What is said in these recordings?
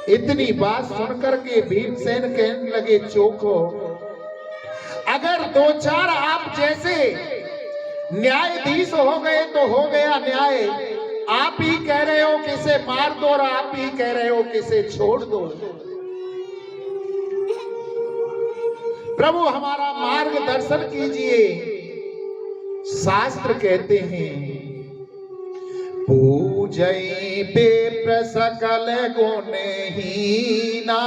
इतनी बात सुनकर के भीमसेन कहने लगे, चोखो, अगर दो चार आप जैसे न्यायाधीश हो गए तो हो गया न्याय। आप ही कह रहे हो कि इसे मार दो और आप ही कह रहे हो कि इसे छोड़ दो। प्रभु हमारा मार्गदर्शन कीजिए। शास्त्र कहते हैं, पूजई बेप्र सकल गुणहीना,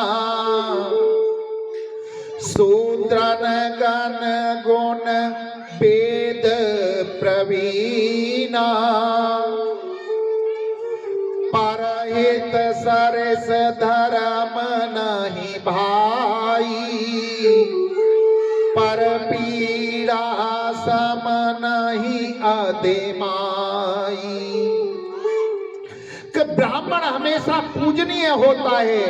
शूद्रन गण गुण वेद प्रवीणा, परहित सरस धर्म नहीं भाई, पर पीड़ा सम नहीं अधिमाई। कि ब्राह्मण हमेशा पूजनीय होता है,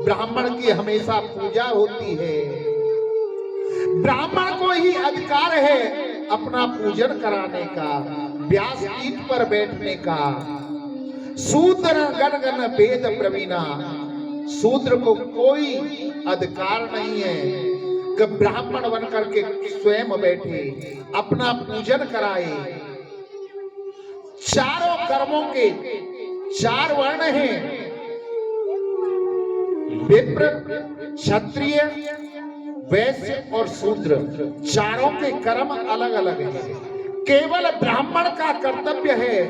ब्राह्मण की हमेशा पूजा होती है। ब्राह्मण को ही अधिकार है अपना पूजन कराने का, व्यासपीठ पर बैठने का। शूद्र गण गण वेद प्रवीणा, शूद्र को कोई अधिकार नहीं है कि ब्राह्मण बनकर के स्वयं बैठे अपना पूजन कराए। चारों कर्मों के चार वर्ण हैं, विप्र, क्षत्रिय, वैश्य और शूद्र। चारों के कर्म अलग अलग हैं। केवल ब्राह्मण का कर्तव्य है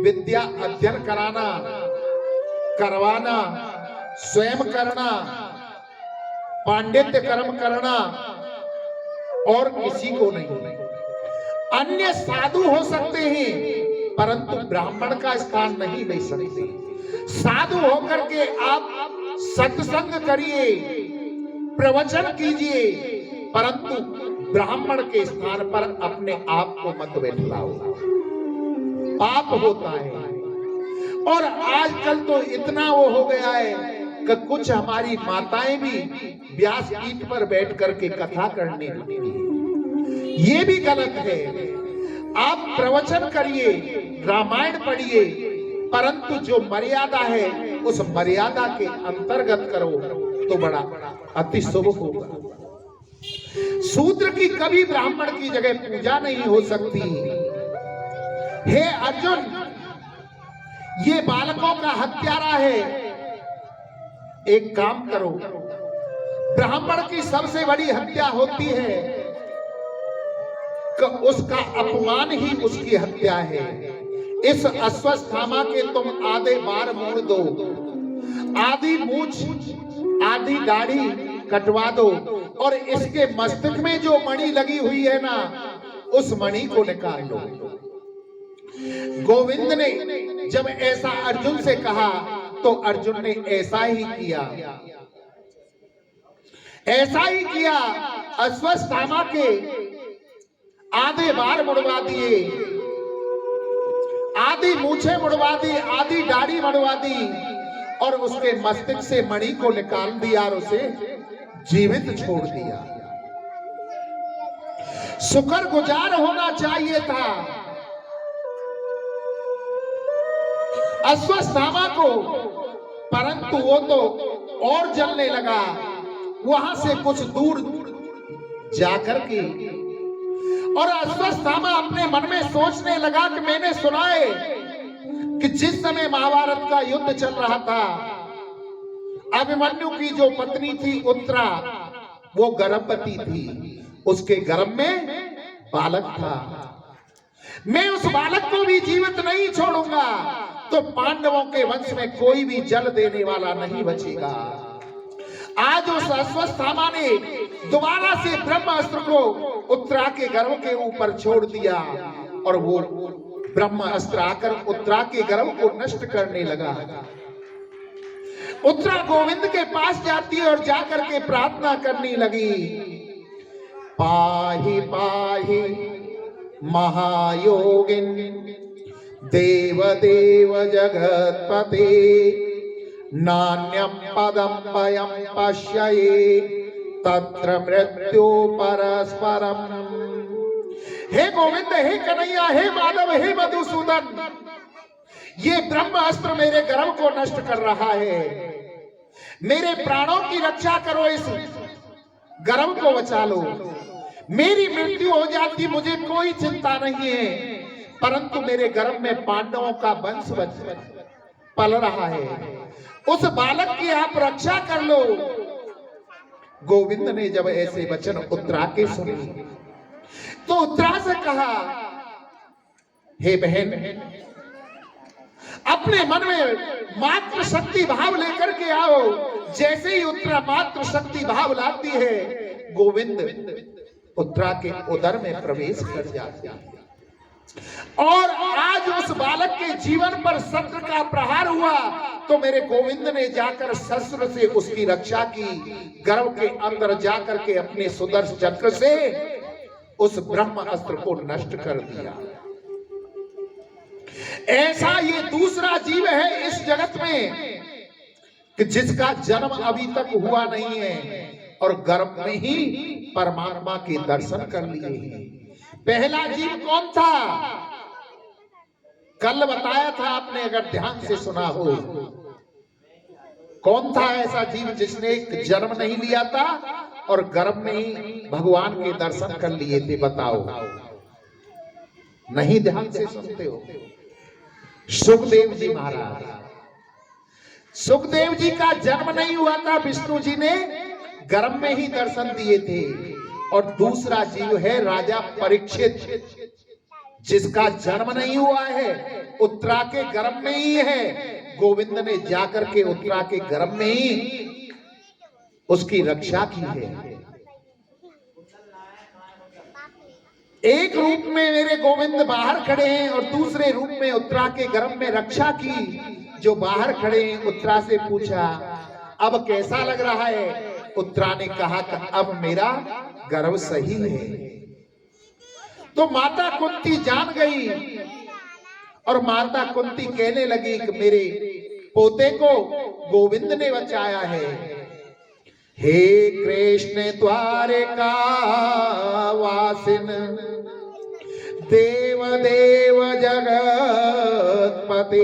विद्या अध्ययन कराना, करवाना, स्वयं करना, पांडित्य कर्म करना, और किसी को नहीं। अन्य साधु हो सकते हैं परंतु ब्राह्मण का स्थान नहीं ले सकते। साधु होकर के आप सत्संग करिए, प्रवचन कीजिए, परंतु ब्राह्मण के स्थान पर अपने आप को मत बैठलाओ, पाप होता है। और आजकल तो इतना वो हो गया है कि कुछ हमारी माताएं भी व्यासपीठ पर बैठ करके कथा करने लगती है। ये भी गलत है। आप प्रवचन करिए, रामायण पढ़िए, परंतु जो मर्यादा है उस मर्यादा के अंतर्गत करो तो बड़ा अति शुभ होगा। शूद्र की कभी ब्राह्मण की जगह पूजा नहीं हो सकती। हे अर्जुन, ये बालकों का हत्यारा है। एक काम करो, ब्राह्मण की सबसे बड़ी हत्या होती है कि उसका अपमान ही उसकी हत्या है। इस अश्वत्थामा के तुम आधे बार मोड़ दो, आधी मूछ, आधी दाढ़ी कटवा दो, और इसके मस्तक में जो मणि लगी हुई है ना, उस मणि को निकाल लो। गोविंद ने जब ऐसा अर्जुन से कहा तो अर्जुन ने ऐसा ही किया, ऐसा ही किया। अश्वत्थामा के आधे बार मुड़वा दिए, आधी मूछें मुड़वा दी, आधी दाढ़ी मुड़वा दी, और उसके मस्तक से मणि को निकाल दिया और उसे जीवित छोड़ दिया। शुक्रगुजार होना चाहिए था अश्वत्थामा को, परंतु वो तो और जलने लगा। वहां से कुछ दूर जाकर के और अश्वत्थामा अपने मन में सोचने लगा कि मैंने सुना है कि जिस समय महाभारत का युद्ध चल रहा था, अभिमन्यु की जो पत्नी थी उत्तरा, वो गर्भवती थी, उसके गर्भ में बालक था। मैं उस बालक को भी जीवित नहीं छोड़ूंगा तो पांडवों के वंश में कोई भी जल देने वाला नहीं बचेगा। आज उस अश्वत्थामा ने दोबारा से ब्रह्मास्त्र को उत्तरा के गर्भ के ऊपर छोड़ दिया और वो ब्रह्मास्त्र आकर उत्तरा के गर्भ को नष्ट करने लगा। उत्तरा गोविंद के पास जाती है और जाकर के प्रार्थना करने लगी, पाहि पाहि महायोगिन देव देव जगत्पते, नान्यं पदं वयं पश्ये तत्र मृत्यु परस्परम। हे गोविंद, हे कन्हैया, हे माधव, हे मधुसूदन, ये ब्रह्मास्त्र मेरे गर्भ को नष्ट कर रहा है, मेरे प्राणों की रक्षा करो, इस गर्भ को बचा लो। मेरी मृत्यु हो जाती मुझे कोई चिंता नहीं है, परंतु मेरे गर्भ में पांडवों का वंश पल रहा है, उस बालक की आप रक्षा कर लो। गोविंद ने जब ऐसे वचन उत्तरा के सुने तो उत्तरा से कहा, हे बहन, अपने मन में मातृ शक्ति भाव लेकर के आओ। जैसे ही उत्तरा मातृ शक्ति भाव लाती है, गोविंद उत्तरा के उदर में प्रवेश कर जाते हैं और आज उस बालक के जीवन पर शस्त्र का प्रहार हुआ तो मेरे गोविंद ने जाकर शस्त्र से उसकी रक्षा की, गर्भ के अंदर जाकर के अपने सुदर्शन चक्र से उस ब्रह्म अस्त्र को नष्ट कर दिया। ऐसा ये दूसरा जीव है इस जगत में कि जिसका जन्म अभी तक हुआ नहीं है और गर्भ में ही परमात्मा के दर्शन कर लिए हैं। पहला जीव कौन था? कल बताया था आपने, अगर ध्यान से सुना हो। कौन था ऐसा जीव जिसने जन्म नहीं लिया था और गर्भ में ही भगवान के दर्शन कर लिए थे? बताओ, नहीं ध्यान से सुनते हो। सुखदेव जी महाराज। सुखदेव जी का जन्म नहीं हुआ था, विष्णु जी ने गर्भ में ही दर्शन दिए थे। और दूसरा जीव है राजा परीक्षित, जिसका जन्म नहीं हुआ है, उत्तरा के गर्भ में ही है। गोविंद ने जाकर के उत्तरा के गर्भ में ही उसकी रक्षा की है। एक रूप में मेरे गोविंद बाहर खड़े हैं और दूसरे रूप में उत्तरा के गर्भ में रक्षा की। जो बाहर खड़े हैं, उत्तरा से पूछा, अब कैसा लग रहा है? उत्तरा ने कहा कि अब मेरा गर्भ सही है। तो माता कुंती जान गई और माता कुंती कहने लगी कि मेरे पोते को गोविंद ने बचाया है। हे कृष्ण द्वारिका वासिन देव देव जगतपते।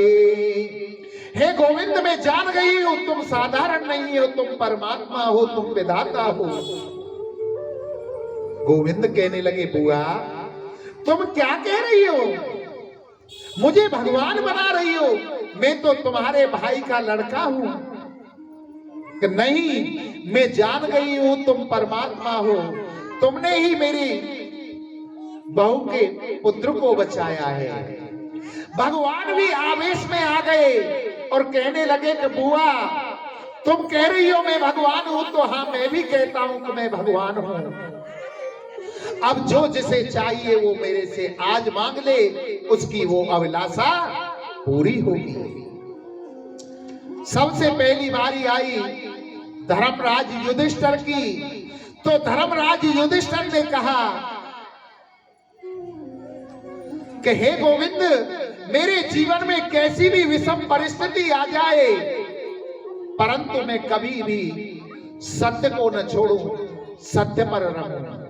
हे गोविंद, मैं जान गई हूं तुम साधारण नहीं हो, तुम परमात्मा हो, तुम विधाता हो। गोविंद कहने लगे, बुआ तुम क्या कह रही हो? मुझे भगवान बना रही हो? मैं तो तुम्हारे भाई का लड़का हूं। कि नहीं, मैं जान गई हूं तुम परमात्मा हो, तुमने ही मेरी बहू के पुत्र को बचाया है। भगवान भी आवेश में आ गए और कहने लगे कि बुआ तुम कह रही हो मैं भगवान हूं, तो हाँ मैं भी कहता हूं कि मैं भगवान हूं। अब जो जिसे चाहिए वो मेरे से आज मांग ले, उसकी वो अभिलाषा पूरी होगी। सबसे पहली बारी आई धर्मराज युधिष्ठिर की। तो धर्मराज युधिष्ठिर ने कहा कि हे गोविंद, मेरे जीवन में कैसी भी विषम परिस्थिति आ जाए, परंतु मैं कभी भी सत्य को न छोड़ूं, सत्य पर रहूं।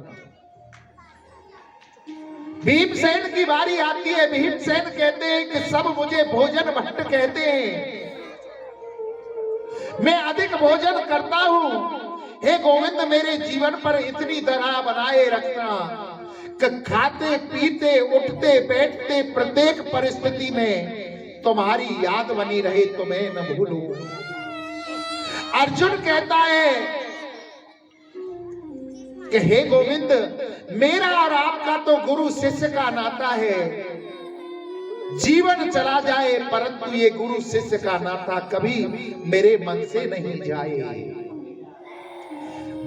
भीमसेन की बारी आती है। भीमसेन कहते हैं कि सब मुझे भोजन भट्ट कहते हैं, मैं अधिक भोजन करता हूं। हे गोविंद, मेरे जीवन पर इतनी दया बनाए रखना कि खाते पीते उठते बैठते प्रत्येक परिस्थिति में तुम्हारी याद बनी रहे, तुम्हें न भूलूं। अर्जुन कहता है कि हे गोविंद, मेरा और आपका तो गुरु शिष्य का नाता है। जीवन चला जाए परंतु ये गुरु शिष्य का नाता कभी मेरे मन से नहीं जाए।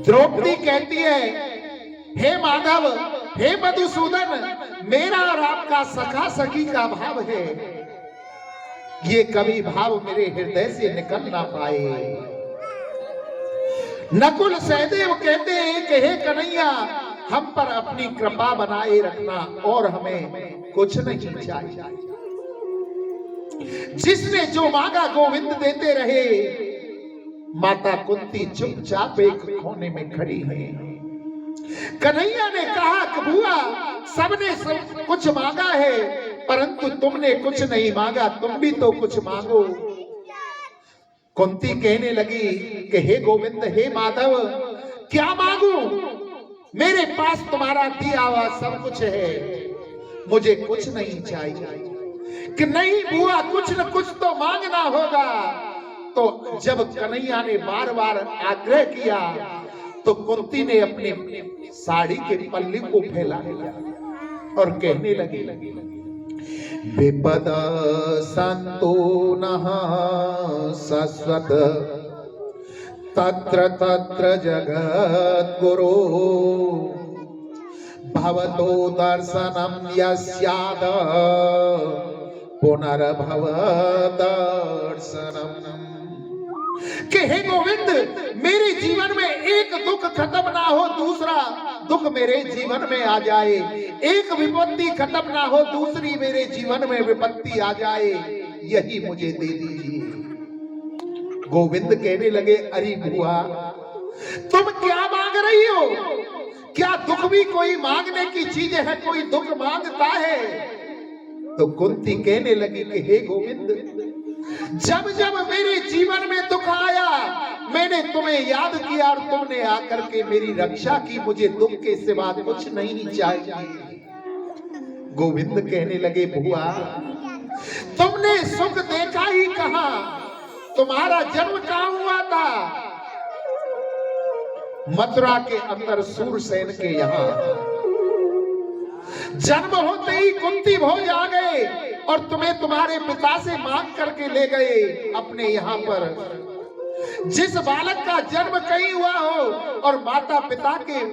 द्रौपदी कहती है, हे माधव, हे मधुसूदन, मेरा और आपका सखा सखी का भाव है, ये कभी भाव मेरे हृदय से निकल ना पाए। नकुल सहदेव कहते हैं कि हे कन्हैया, हम पर अपनी कृपा बनाए रखना और हमें कुछ नहीं चाहिए। जिसने जो मांगा गोविंद देते रहे। माता कुंती चुपचाप एक कोने में खड़ी है। कन्हैया ने कहा कि बुआ, सबने सब कुछ मांगा है, परंतु तुमने कुछ नहीं मांगा, तुम भी तो कुछ मांगो। कुंती कहने लगी कि हे गोविंद, हे माधव, क्या मांगू? मेरे पास तुम्हारा दिया हुआ सब कुछ है, मुझे कुछ नहीं चाहिए। कि नहीं बुआ, कुछ न कुछ तो मांगना होगा। तो जब कन्हैया ने बार बार आग्रह किया तो कुंती ने अपने साड़ी के पल्ली को फैला लिया और कहने लगी, विपद संतो नः शाश्वत तत्र तत्र जगत गुरु भवतो दर्शनम यस्याद पुनर्भव दर्शनम। कि हे गोविंद, मेरे जीवन में एक दुख खत्म ना हो, दूसरा दुख मेरे जीवन में आ जाए। एक विपत्ति खत्म ना हो, दूसरी मेरे जीवन में विपत्ति आ जाए, यही मुझे दे दीजिए। गोविंद कहने लगे, अरे बुआ, तुम क्या मांग रही हो? क्या दुख भी कोई मांगने की चीज है? कोई दुख मांगता है? तो कुंती कहने लगी कि हे गोविंद, जब जब मेरे जीवन में दुख आया, मैंने तुम्हें याद किया और तुमने आकर के मेरी रक्षा की। मुझे दुख के सिवा कुछ नहीं चाहिए। गोविंद कहने लगे, बुआ, तुमने सुख देखा ही कहां? तुम्हारा जन्म कहां हुआ था? मथुरा के अंदर सूरसेन के यहाँ जन्म होते ही कुंती भोज आ गए और तुम्हें तुम्हारे पिता से मांग करके ले गए अपने यहाँ पर। जिस बालक का जन्म कहीं हुआ हो और माता पिता के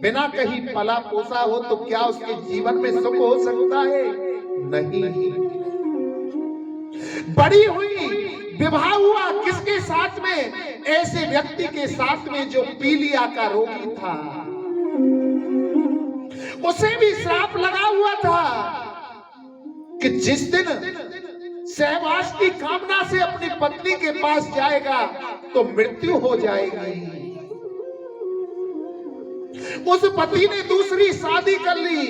बिना कहीं पला पोसा हो, तो क्या उसके जीवन में सुख हो सकता है? नहीं। बड़ी हुई, विवाह हुआ किसके साथ में? ऐसे व्यक्ति के साथ में जो पीलिया का रोगी था। उसे भी श्राप लगा हुआ था कि जिस दिन सहवास की कामना से अपनी पत्नी के पास जाएगा तो मृत्यु हो जाएगी। उस पति ने दूसरी शादी कर ली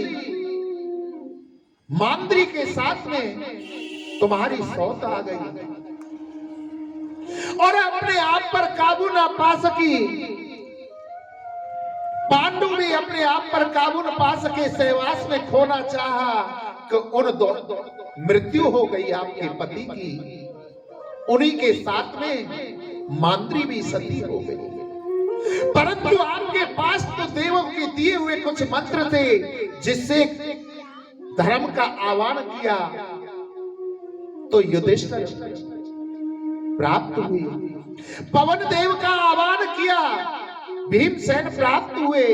मांद्री के साथ में। तुम्हारी सौत आ गई और अपने आप पर काबू ना पा सकी। पांडु भी अपने आप पर काबू न पा सके, सहवास में खोना चाहा कि उन दो मृत्यु हो गई आपके पति की। उन्हीं के साथ में मांद्री भी सती हो गई। परंतु आपके पास तो देवों के दिए हुए कुछ मंत्र थे जिससे धर्म का आह्वान किया तो युधिष्ठिर प्राप्त हुए। पवन देव का आह्वान किया, भीमसेन प्राप्त हुए।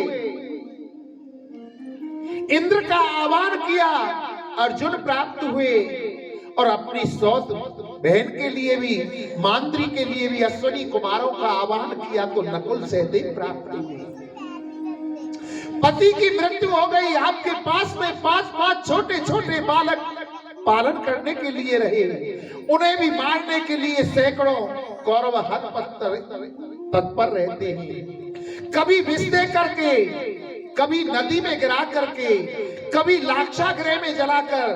इंद्र का आह्वान किया, अर्जुन प्राप्त हुए। और अपनी सौत बहन के लिए भी, मांद्री के लिए भी अश्विनी कुमारों का आह्वान किया तो नकुल सहदेव प्राप्त हुए। पति की मृत्यु हो गई, आपके पास में 5-5 छोटे छोटे बालक पालन करने के लिए रहे। उन्हें भी मारने के लिए सैकड़ों कौरव तत्पर रहते हैं। कभी विष दे करके, कभी नदी में गिरा करके, कभी लाक्षागृह में जलाकर,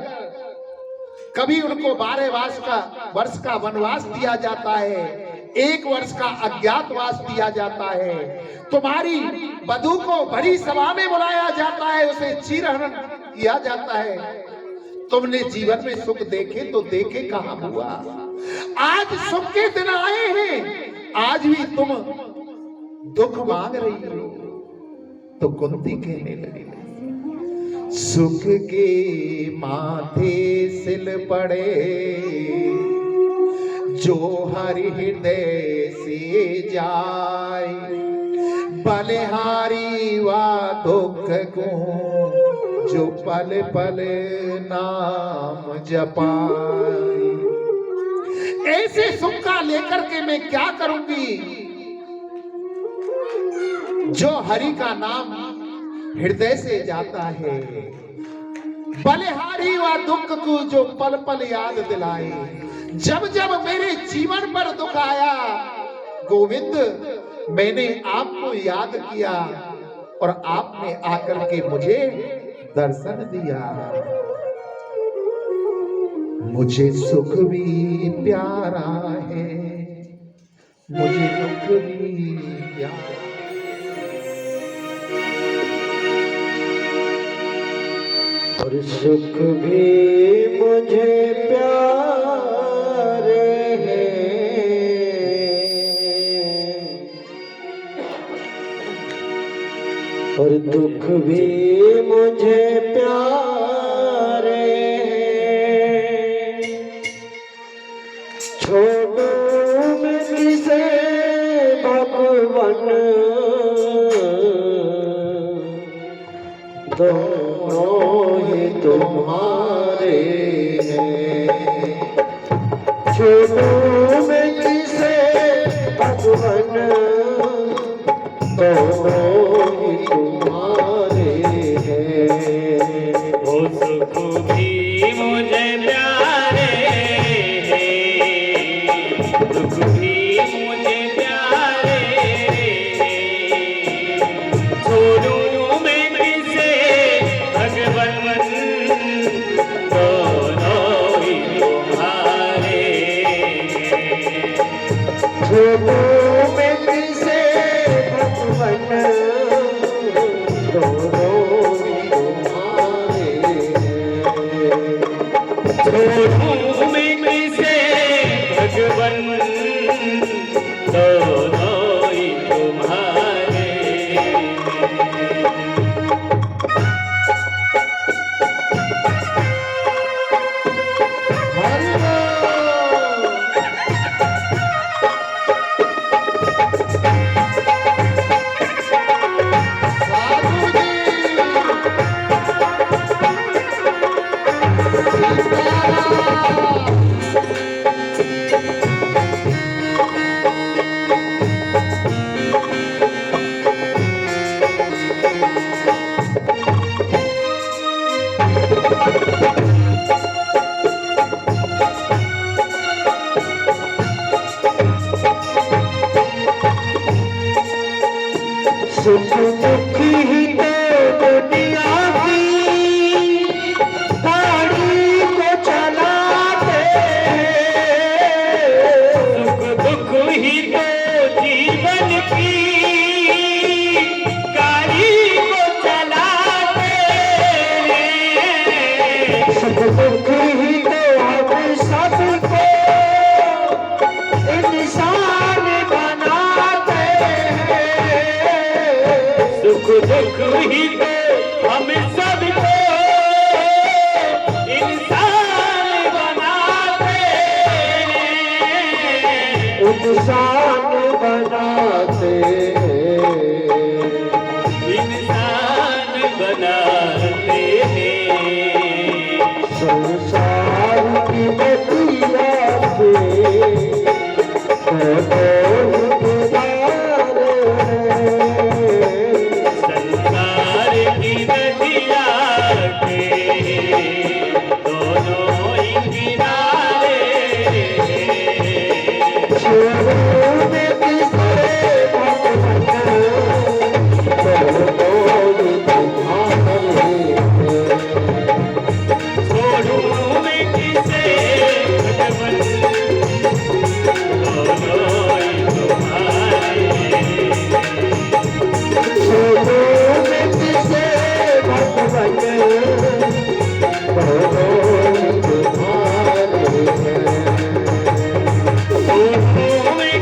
कभी उनको 12 वर्ष का वनवास दिया जाता है, 1 वर्ष का अज्ञातवास दिया जाता है। तुम्हारी वधू को बड़ी सभा में बुलाया जाता है, उसे चीरहरण किया जाता है। तुमने जीवन में सुख देखे तो देखे कहां हुआ? आज सुख के दिन आए हैं, आज भी तुम दुख मांग रही हो। तो कुंती कहने लगी, सुख के माथे सिल पड़े जो हरि हृदय से जाए, बलिहारी वा दुख को जो पल पल नाम जपाए। ऐसे सुख का लेकर के मैं क्या करूंगी जो हरि का नाम हृदय से जाता है, बलिहारी व दुख को जो पल पल याद दिलाए। जब जब मेरे जीवन पर दुख आया गोविंद, मैंने आपको याद किया और आपने आकर के मुझे दर्शन दिया। मुझे सुख भी प्यारा है, मुझे दुख भी प्यारा। और सुख भी मुझे प्यारे हैं, और दुख भी मुझे प्यारे हैं। छोड़ूं मैं किसे भगवन, दोनों ही तुम्हारे हैं। छोड़ूं मैं किसे भगवन, दोनों ही तुम्हारे हैं। वो सुख भी मुझे प्यारे हैं, दुख भी मुझे प्यारे हैं। छोड़ूं मैं किसे भगवन, दोनों ही तुम्हारे हैं। छोड़ूं मैं किसे भगवन, दोनों ही तुम्हारे हैं। छोड़ूं मैं किसे भगवन, दोनों ही तुम्हारे हैं। हरि बोल। साधु जी सीताराम। सुख दुख ही तो दुनिया की गाड़ी को चलाते हैं। सुख दुख ही तो जीवन की गाड़ी को चलाते हैं। सुख दुख ही तो हम सबको इंसान बनाते हैं। सुख दुख ही तो हम सबको इंसान बनाते हैं। इंसान बनाते हैं। इंसान बनाते हैं। संसार की बतिया के संसार की नदिया के दोनों ही किनारे हैं। छोड़ूं मैं किसे भगवन, दोनों ही तुम्हारे हैं। छोड़ूं मैं किसे भगवन, दोनों ही तुम्हारे हैं। छोड़ूं मैं किसे भगवन, दोनों ही तुम्हारे हैं। छोड़ूं मैं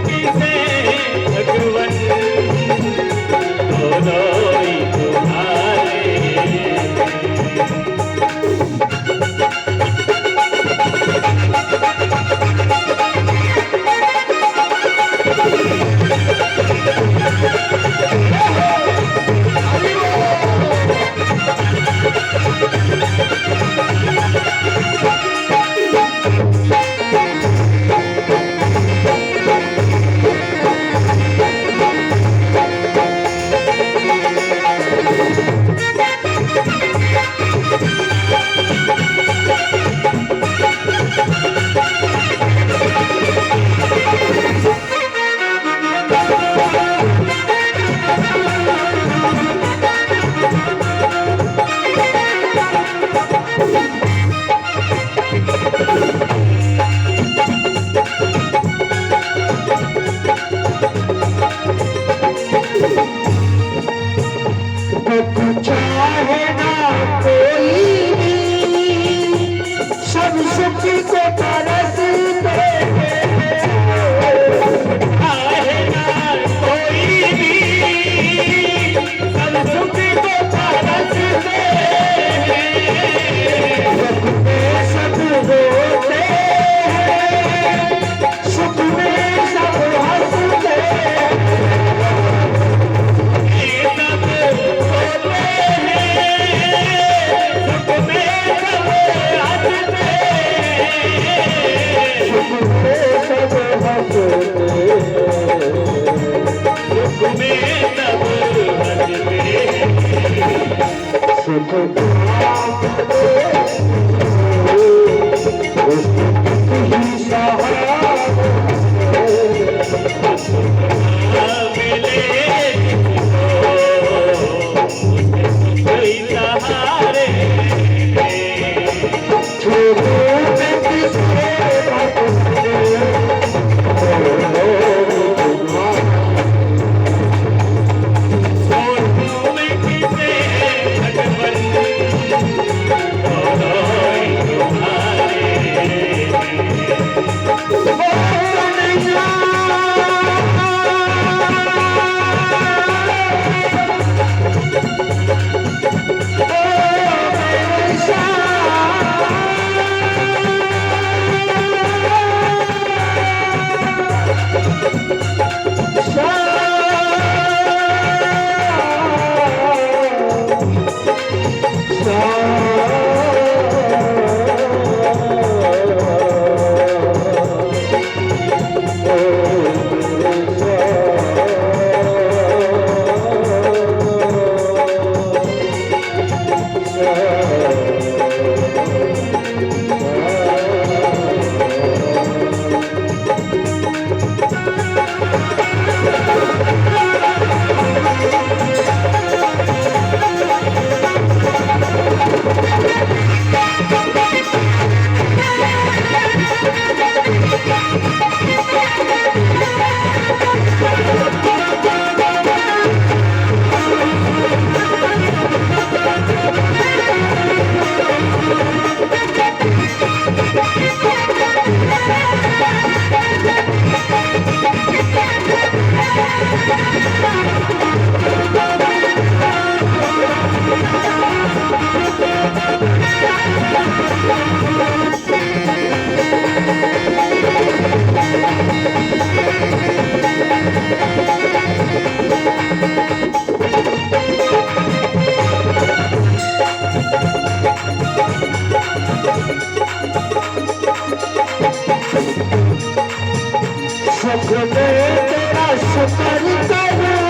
सुख में तेरा शुक्र करूं,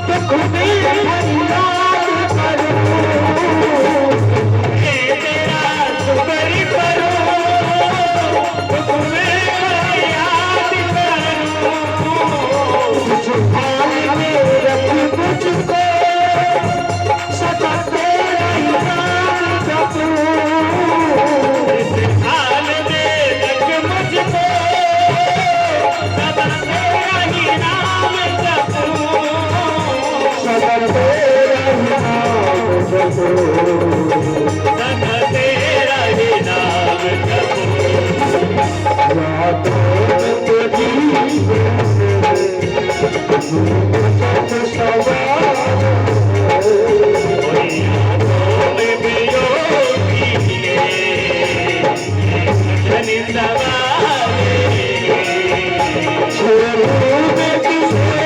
दुख में फरियाद करूं। तेरा शुक्र करूं, दुख में फरियाद करूं। संभाल के रख मुझको, सदा तेरा ही नाम जपूं। संभाल के रख मुझको, सदा तेरा ही नाम जपूं। सदा तेरा ही नाम जपूं। सदा तेरा ही नाम जपूं। यादों में तेरी सत सवार, यादों में भी योगी धनी सवार। छोड़ू में किसे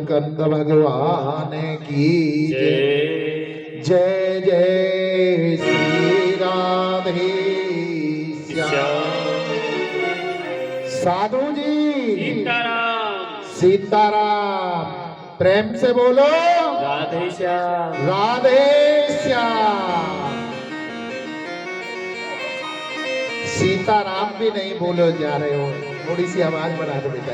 कंद भगवान की साधु जी सीताराम सीताराम, प्रेम से बोलो राधे श्याम। राधे श्याम। सीताराम भी नहीं बोलो जा रहे हो, थोड़ी सी आवाज बढ़ा दो बेटा।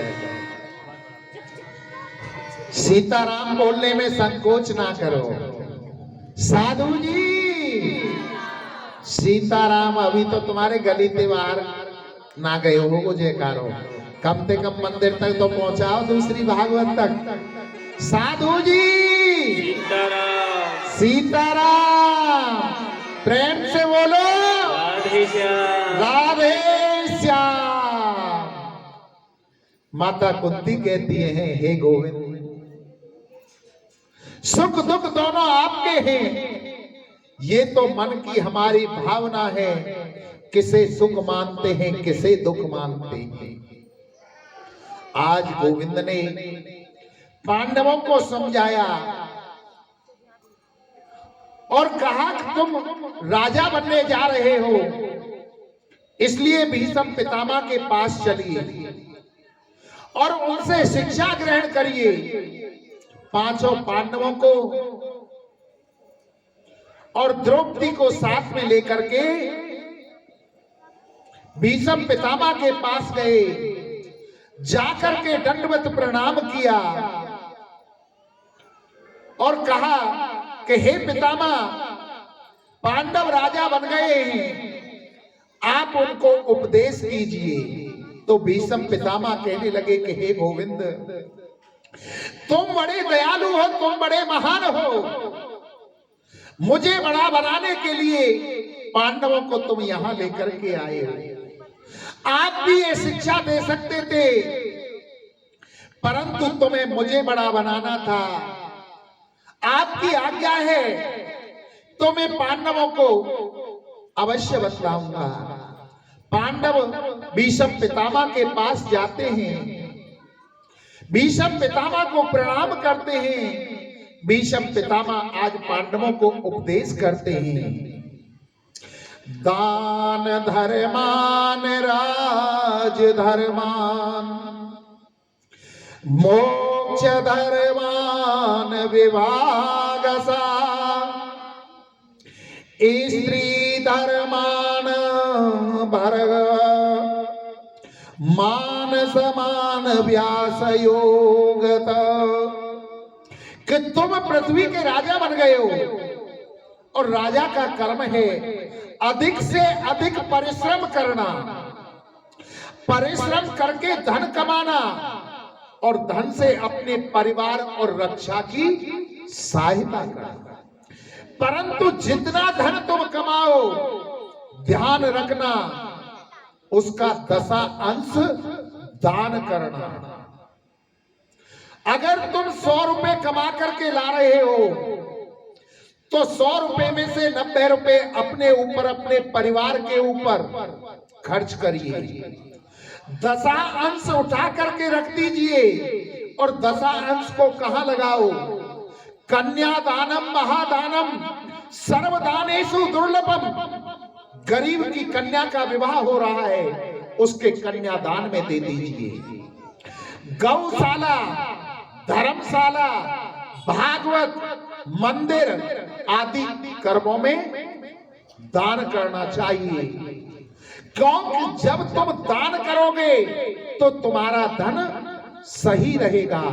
सीताराम बोलने में संकोच ना करो। साधु जी सीताराम, अभी तो तुम्हारे गली से बाहर ना गए हो, मुझे करो कम से कम मंदिर तक तो पहुंचाओ, दूसरी भागवत तक। साधु जी सीताराम सीताराम, प्रेम से बोलो राधे श्याम। राधे श्याम। माता कुंती कहती है, हे गोविंद, सुख दुख दोनों आपके हैं, ये तो मन की हमारी भावना है, किसे सुख मानते हैं किसे दुख मानते हैं। आज गोविंद ने पांडवों को समझाया और कहा कि तुम राजा बनने जा रहे हो, इसलिए भीष्म पितामह के पास चलिए और उनसे शिक्षा ग्रहण करिए। पांचों पांडवों को और द्रौपदी को साथ में लेकर के भीष्म पितामह के पास गए, जाकर के दंडवत प्रणाम किया और कहा कि हे पितामह, पांडव राजा बन गए हैं, आप उनको उपदेश कीजिए। तो भीष्म पितामह कहने लगे कि हे गोविंद, तुम बड़े दयालु हो, तुम बड़े महान हो, मुझे बड़ा बनाने के लिए पांडवों को तुम यहां लेकर के आए हो। आप भी ये शिक्षा दे सकते थे, परंतु तुम्हें मुझे बड़ा बनाना था। आपकी आज्ञा है तो मैं पांडवों को अवश्य बतलाऊंगा। पांडव भीष्म पितामह के पास जाते हैं, भीष्म पितामह को प्रणाम करते हैं। भीष्म पितामह आज पांडवों को उपदेश करते हैं, दान धर्मान राज धर्मान, मोक्ष धर्मान विभागसा, स्त्री धर्मान भर्ग, मान समान व्यास योगत। कि तुम पृथ्वी के राजा बन गए हो और राजा का कर्म है अधिक से अधिक परिश्रम करना, परिश्रम करके धन कमाना और धन से अपने परिवार और रक्षा की सहायता करना। परंतु जितना धन तुम कमाओ, ध्यान रखना उसका 10 दान करना। अगर तुम 100 रुपए कमा करके ला रहे हो तो 100 रुपए में से 90 रुपए अपने ऊपर, अपने परिवार के ऊपर खर्च करिए। 10 उठा करके रख दीजिए और 10 को कहां लगाओ? कन्यादानम महादानम सर्वदानेषु दुर्लभम। गरीब की कन्या का विवाह हो रहा है, उसके कन्यादान में दे दीजिए। गौशाला, धर्मशाला, भागवत, मंदिर आदि कर्मों में दान करना चाहिए, क्योंकि जब तुम दान करोगे तो तुम्हारा धन सही रहेगा।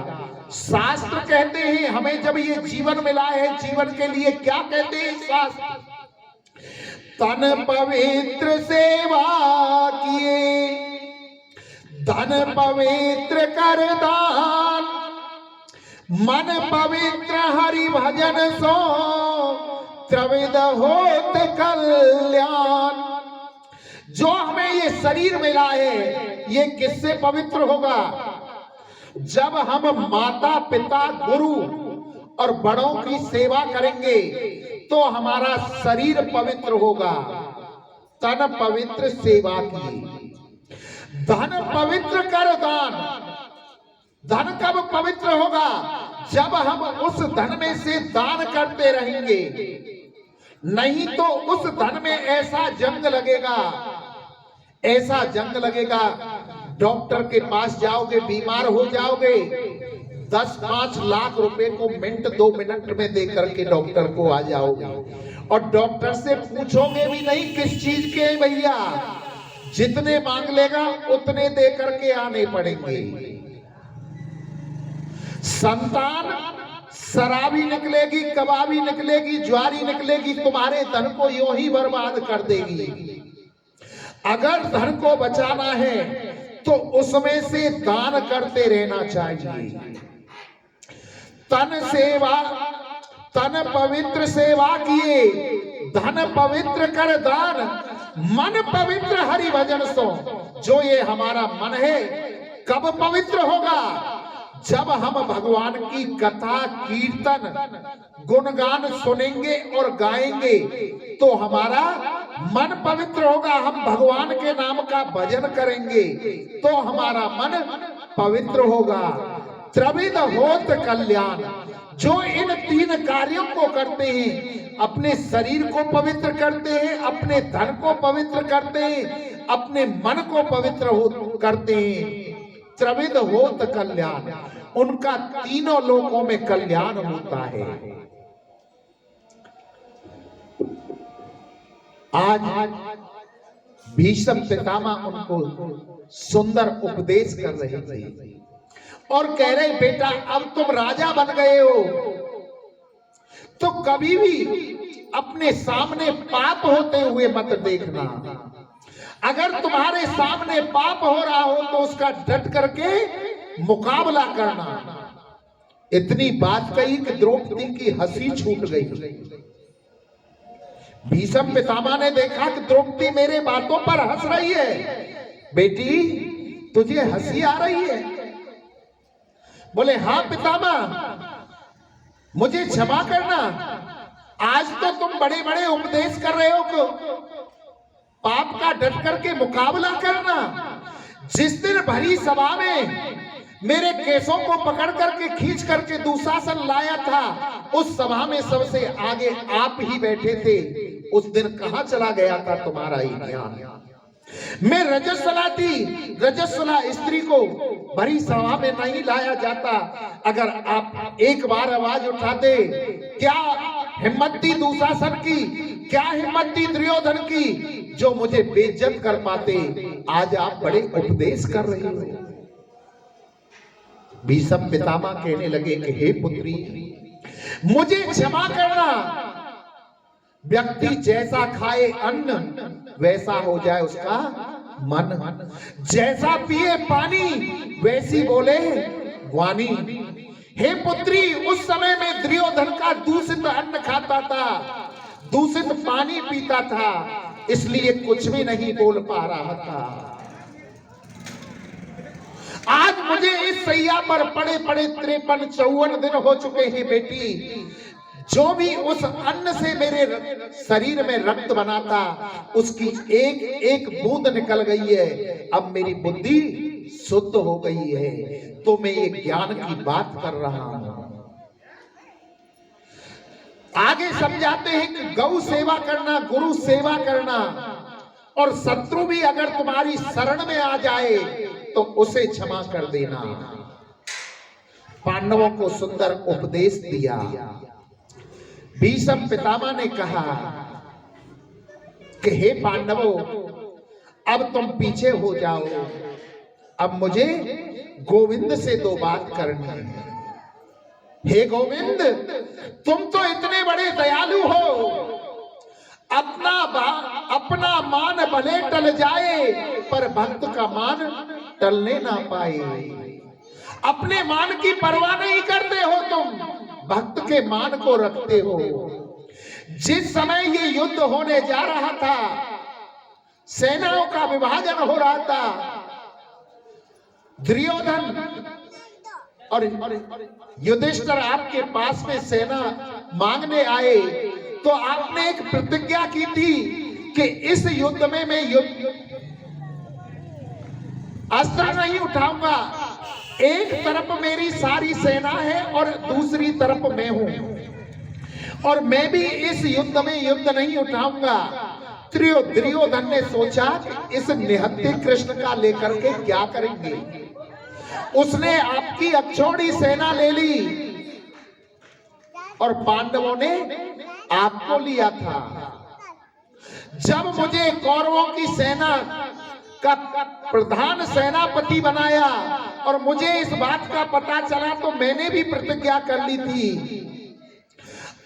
शास्त्र कहते हैं हमें, जब ये जीवन मिला है, जीवन के लिए क्या कहते हैं शास्त्र? तन पवित्र सेवा किए, धन पवित्र कर दान, मन पवित्र हरि भजन सो, त्रिविध होत कल्याण। जो हमें ये शरीर मिला है, ये किससे पवित्र होगा? जब हम माता पिता गुरु और बड़ों की सेवा करेंगे तो हमारा शरीर पवित्र होगा। तन पवित्र सेवा की, धन पवित्र कर दान। धन कब पवित्र होगा? जब हम उस धन में से दान करते रहेंगे। नहीं तो उस धन में ऐसा जंग लगेगा, ऐसा जंग लगेगा, डॉक्टर के पास जाओगे, बीमार हो जाओगे, 10-5 लाख रुपए को मिनट 2 मिनट में दे करके डॉक्टर को आ जाओगे, और डॉक्टर से पूछोगे भी नहीं किस चीज के भैया, जितने मांग लेगा उतने दे करके आने पड़ेंगे। संतान शराबी निकलेगी, कबाबी निकलेगी, ज्वारी निकलेगी, तुम्हारे धन को यूं ही बर्बाद कर देगी। अगर धन को बचाना है तो उसमें से दान करते रहना चाहिए। तन सेवा, तन पवित्र सेवा किए, धन पवित्र कर दान, मन पवित्र हरि भजन सो। जो ये हमारा मन है कब पवित्र होगा? जब हम भगवान की कथा, कीर्तन, गुणगान सुनेंगे और गाएंगे तो हमारा मन पवित्र होगा। हम भगवान के नाम का भजन करेंगे तो हमारा मन पवित्र होगा। त्रिविध होत कल्याण। जो इन 3 कार्यों को करते हैं, अपने शरीर को पवित्र करते हैं, अपने धन को पवित्र करते हैं, अपने मन को पवित्र करते हैं, त्रिविध होत कल्याण, उनका तीनों लोकों में कल्याण होता है। आज भीष्म पितामह उनको सुंदर उपदेश कर रहे थे और कह रहे, बेटा अब तुम राजा बन गए हो तो कभी भी अपने सामने पाप होते हुए मत देखना। अगर तुम्हारे सामने पाप हो रहा हो तो उसका डट करके मुकाबला करना। इतनी बात कही कि द्रौपदी की हंसी छूट गई। भीष्म पितामह ने देखा कि द्रौपदी मेरे बातों पर हंस रही है। बेटी तुझे हंसी आ रही है? बोले हाँ पितामह, मुझे क्षमा करना। आज तो तुम बड़े बड़े उपदेश कर रहे हो कि पाप का डट करके मुकाबला करना। जिस दिन भरी सभा में मेरे केसों को पकड़ करके खींच करके दुशासन लाया था, उस सभा में सबसे आगे आप ही बैठे थे। उस दिन कहां चला गया था तुम्हारा ही ज्ञान? मैं रजस्वला थी, रजस्वला स्त्री को भरी सभा में नहीं लाया जाता। अगर आप एक बार आवाज उठाते, क्या हिम्मत थी दुशासन की, क्या हिम्मत थी दुर्योधन की, जो मुझे बेइज्जत कर पाते। आज आप बड़े उपदेश कर रहे हो। भीष्म पितामह कहने लगे कि हे पुत्री, मुझे क्षमा करना। व्यक्ति जैसा खाए अन्न वैसा हो जाए उसका मन, जैसा पिए पानी वैसी बोले वाणी। हे पुत्री, उस समय में दुर्योधन का दूषित अन्न खाता था, दूषित पानी पीता था, इसलिए कुछ भी नहीं बोल पा रहा था। आज मुझे इस सैया पर पड़े पड़े 53-54 दिन हो चुके हैं बेटी। जो भी उस अन्न से मेरे शरीर में रक्त बना था, उसकी एक एक बूंद निकल गई है। अब मेरी बुद्धि शुद्ध हो गई है, तो मैं ये ज्ञान की बात कर रहा हूं। आगे समझाते हैं कि गौ सेवा करना, गुरु सेवा करना, और शत्रु भी अगर तुम्हारी शरण में आ जाए तो उसे क्षमा कर देना। पांडवों को सुंदर उपदेश दिया। भीष्म पितामह ने कहा कि हे पांडवों, अब तुम पीछे हो जाओ, अब मुझे गोविंद से 2 बात करनी है। हे गोविंद, तुम तो इतने बड़े दयालु हो, अपना मान भले टल जाए पर भक्त का मान टलने ना पाए। अपने मान की परवाह नहीं करते हो तुम, भक्त के मान को रखते हो। जिस समय ये युद्ध होने जा रहा था, सेनाओं का विभाजन हो रहा था, दुर्योधन और युधिष्ठिर आपके पास में सेना मांगने आए, तो आपने एक प्रतिज्ञा की थी कि इस युद्ध में मैं अस्त्र नहीं उठाऊंगा। एक तरफ मेरी सारी सेना है और दूसरी तरफ मैं हूं, और मैं भी इस युद्ध में युद्ध नहीं उठाऊंगा। दुर्योधन ने सोचा कि इस निहत्थे कृष्ण का लेकर के क्या करेंगे। उसने आपकी अक्षौणी सेना ले ली और पांडवों ने आपको लिया था। जब मुझे कौरवों की सेना का प्रधान सेनापति बनाया और मुझे इस बात का पता चला तो मैंने भी प्रतिज्ञा कर ली थी,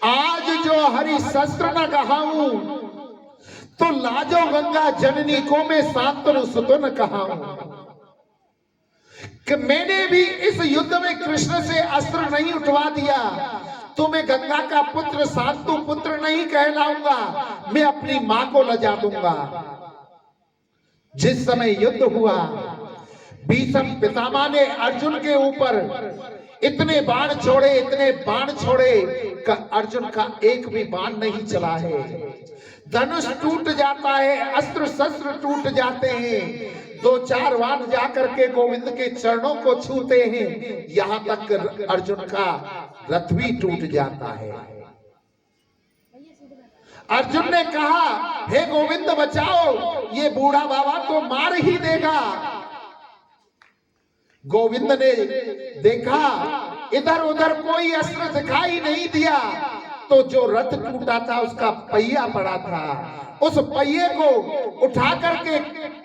आज जो हरि शस्त्र न कहाऊं तो लाजो गंगा जननी को मैं शांतनु सुतन कहाऊं। कि मैंने भी इस युद्ध में कृष्ण से अस्त्र नहीं उठवा दिया तो मैं गंगा का पुत्र शांतु पुत्र नहीं कहलाऊंगा, मैं अपनी मां को लजा दूंगा। जिस समय युद्ध हुआ, भीष्म पितामह ने अर्जुन के ऊपर इतने बाण छोड़े कि अर्जुन का एक भी बाण नहीं चला है। धनुष टूट जाता है, अस्त्र शस्त्र टूट जाते हैं, 2-4 बाण जाकर के गोविंद के चरणों को छूते हैं, यहां तक अर्जुन का रथ भी टूट जाता है। अर्जुन ने कहा, हे गोविंद बचाओ, ये बूढ़ा बाबा तो मार ही देगा। गोविंद ने देखा इधर उधर कोई अस्त्र दिखाई नहीं दिया तो जो रथ टूटा था उसका पहिया पड़ा था, उस पहिए को उठा करके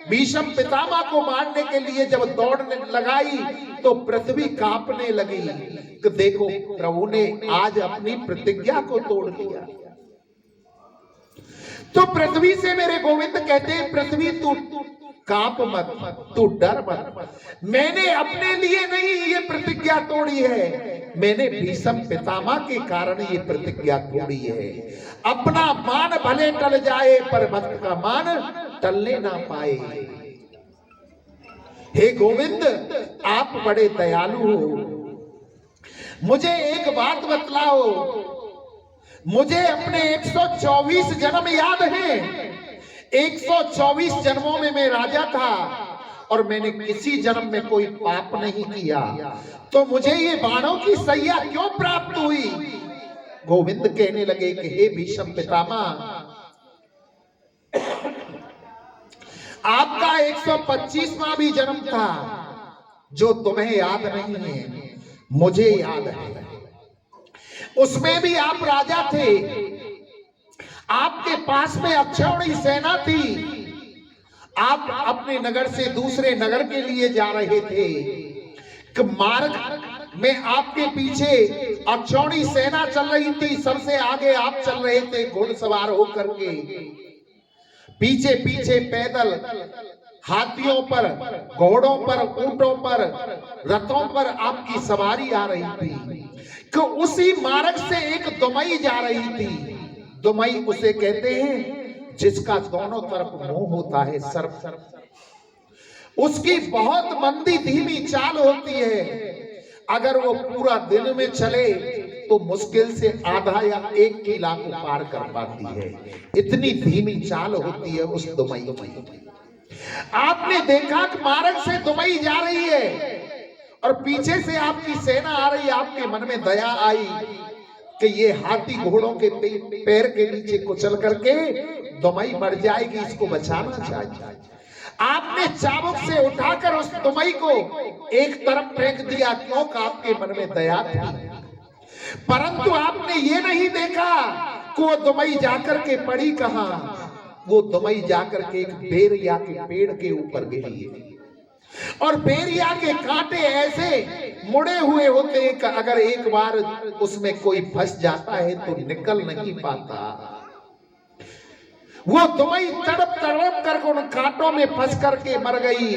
भीष्म पितामह को मारने के लिए जब दौड़ने लगाई तो पृथ्वी कांपने लगी कि देखो प्रभु ने आज अपनी प्रतिज्ञा को तोड़ दिया। तो पृथ्वी से मेरे गोविंद कहते हैं, पृथ्वी तू कांप मत, तू डर मत। मैंने अपने लिए नहीं ये प्रतिज्ञा तोड़ी है, मैंने भीष्म पितामह के कारण ये प्रतिज्ञा तोड़ी है। अपना मान भले टल जाए पर भक्त का मान टलने ना पाए। हे गोविंद आप बड़े दयालु हो, मुझे एक बात बतलाओ। मुझे अपने 124 जन्म याद हैं। 124 जन्मों में मैं राजा था और मैंने किसी जन्म में कोई पाप नहीं किया, तो मुझे ये बाणों की सैया क्यों प्राप्त हुई? गोविंद कहने लगे कि हे भीष्म पितामह, आपका 125वां भी जन्म था जो तुम्हें याद नहीं है, मुझे याद है। उसमें भी आप राजा थे, आपके पास में अक्षौणी सेना थी, आप अपने नगर से दूसरे नगर के लिए जा रहे थे कि मार्ग में आपके पीछे अक्षौणी सेना चल रही थी, सबसे आगे आप चल रहे थे घुड़सवार होकर के, पीछे पीछे पैदल हाथियों पर, घोड़ों पर, ऊंटों पर, रथों पर आपकी सवारी आ रही थी कि उसी मार्ग से एक दुमई जा रही थी। दुमई उसे कहते हैं जिसका दोनों तरफ मुंह होता है, सर्प। उसकी बहुत मंदी धीमी चाल होती है, अगर वो पूरा दिन में चले तो मुश्किल से आधा या 1 किला को पार कर पाती है, इतनी धीमी चाल होती है उस दुमई में। आपने देखा कि मार्ग से दुमई जा रही है और पीछे से आपकी सेना आ रही है, आपके मन में दया आई कि ये हाथी घोड़ों के पैर के नीचे कुचल करके दुमई मर जाएगी, इसको बचाना चाहिए। आपने चाबुक से उठाकर उस दुमई को एक तरफ फेंक दिया, क्योंकि आपके मन में दया थी। परंतु आपने ये नहीं देखा कि वो दुमई जाकर के पड़ी कहां, वो दुमई जाकर के एक बेरिया के पेड़ के ऊपर गिरी और बेरिया के कांटे ऐसे मुड़े हुए होते हैं कि अगर एक बार उसमें कोई फंस जाता है तो निकल नहीं पाता। वो दुमई तड़प तड़प कर उन कांटों में फंस करके मर गई,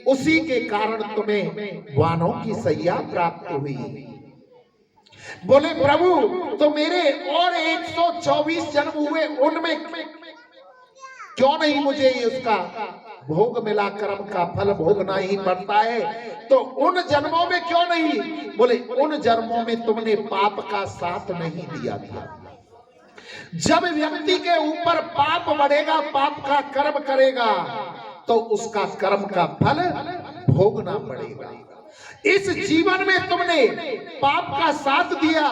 उसी के कारण तुम्हें वानों की सैया प्राप्त हुई। बोले प्रभु तो मेरे और 124 जन्म हुए, उनमें क्यों नहीं मुझे उसका भोग मिला? कर्म का फल भोगना ही पड़ता है, तो उन जन्मों में क्यों नहीं? बोले उन जन्मों में तुमने पाप का साथ नहीं दिया था। जब व्यक्ति के ऊपर पाप बढ़ेगा, पाप का कर्म करेगा, तो उसका कर्म का फल भोगना पड़ेगा। इस जीवन में तुमने पाप का साथ दिया,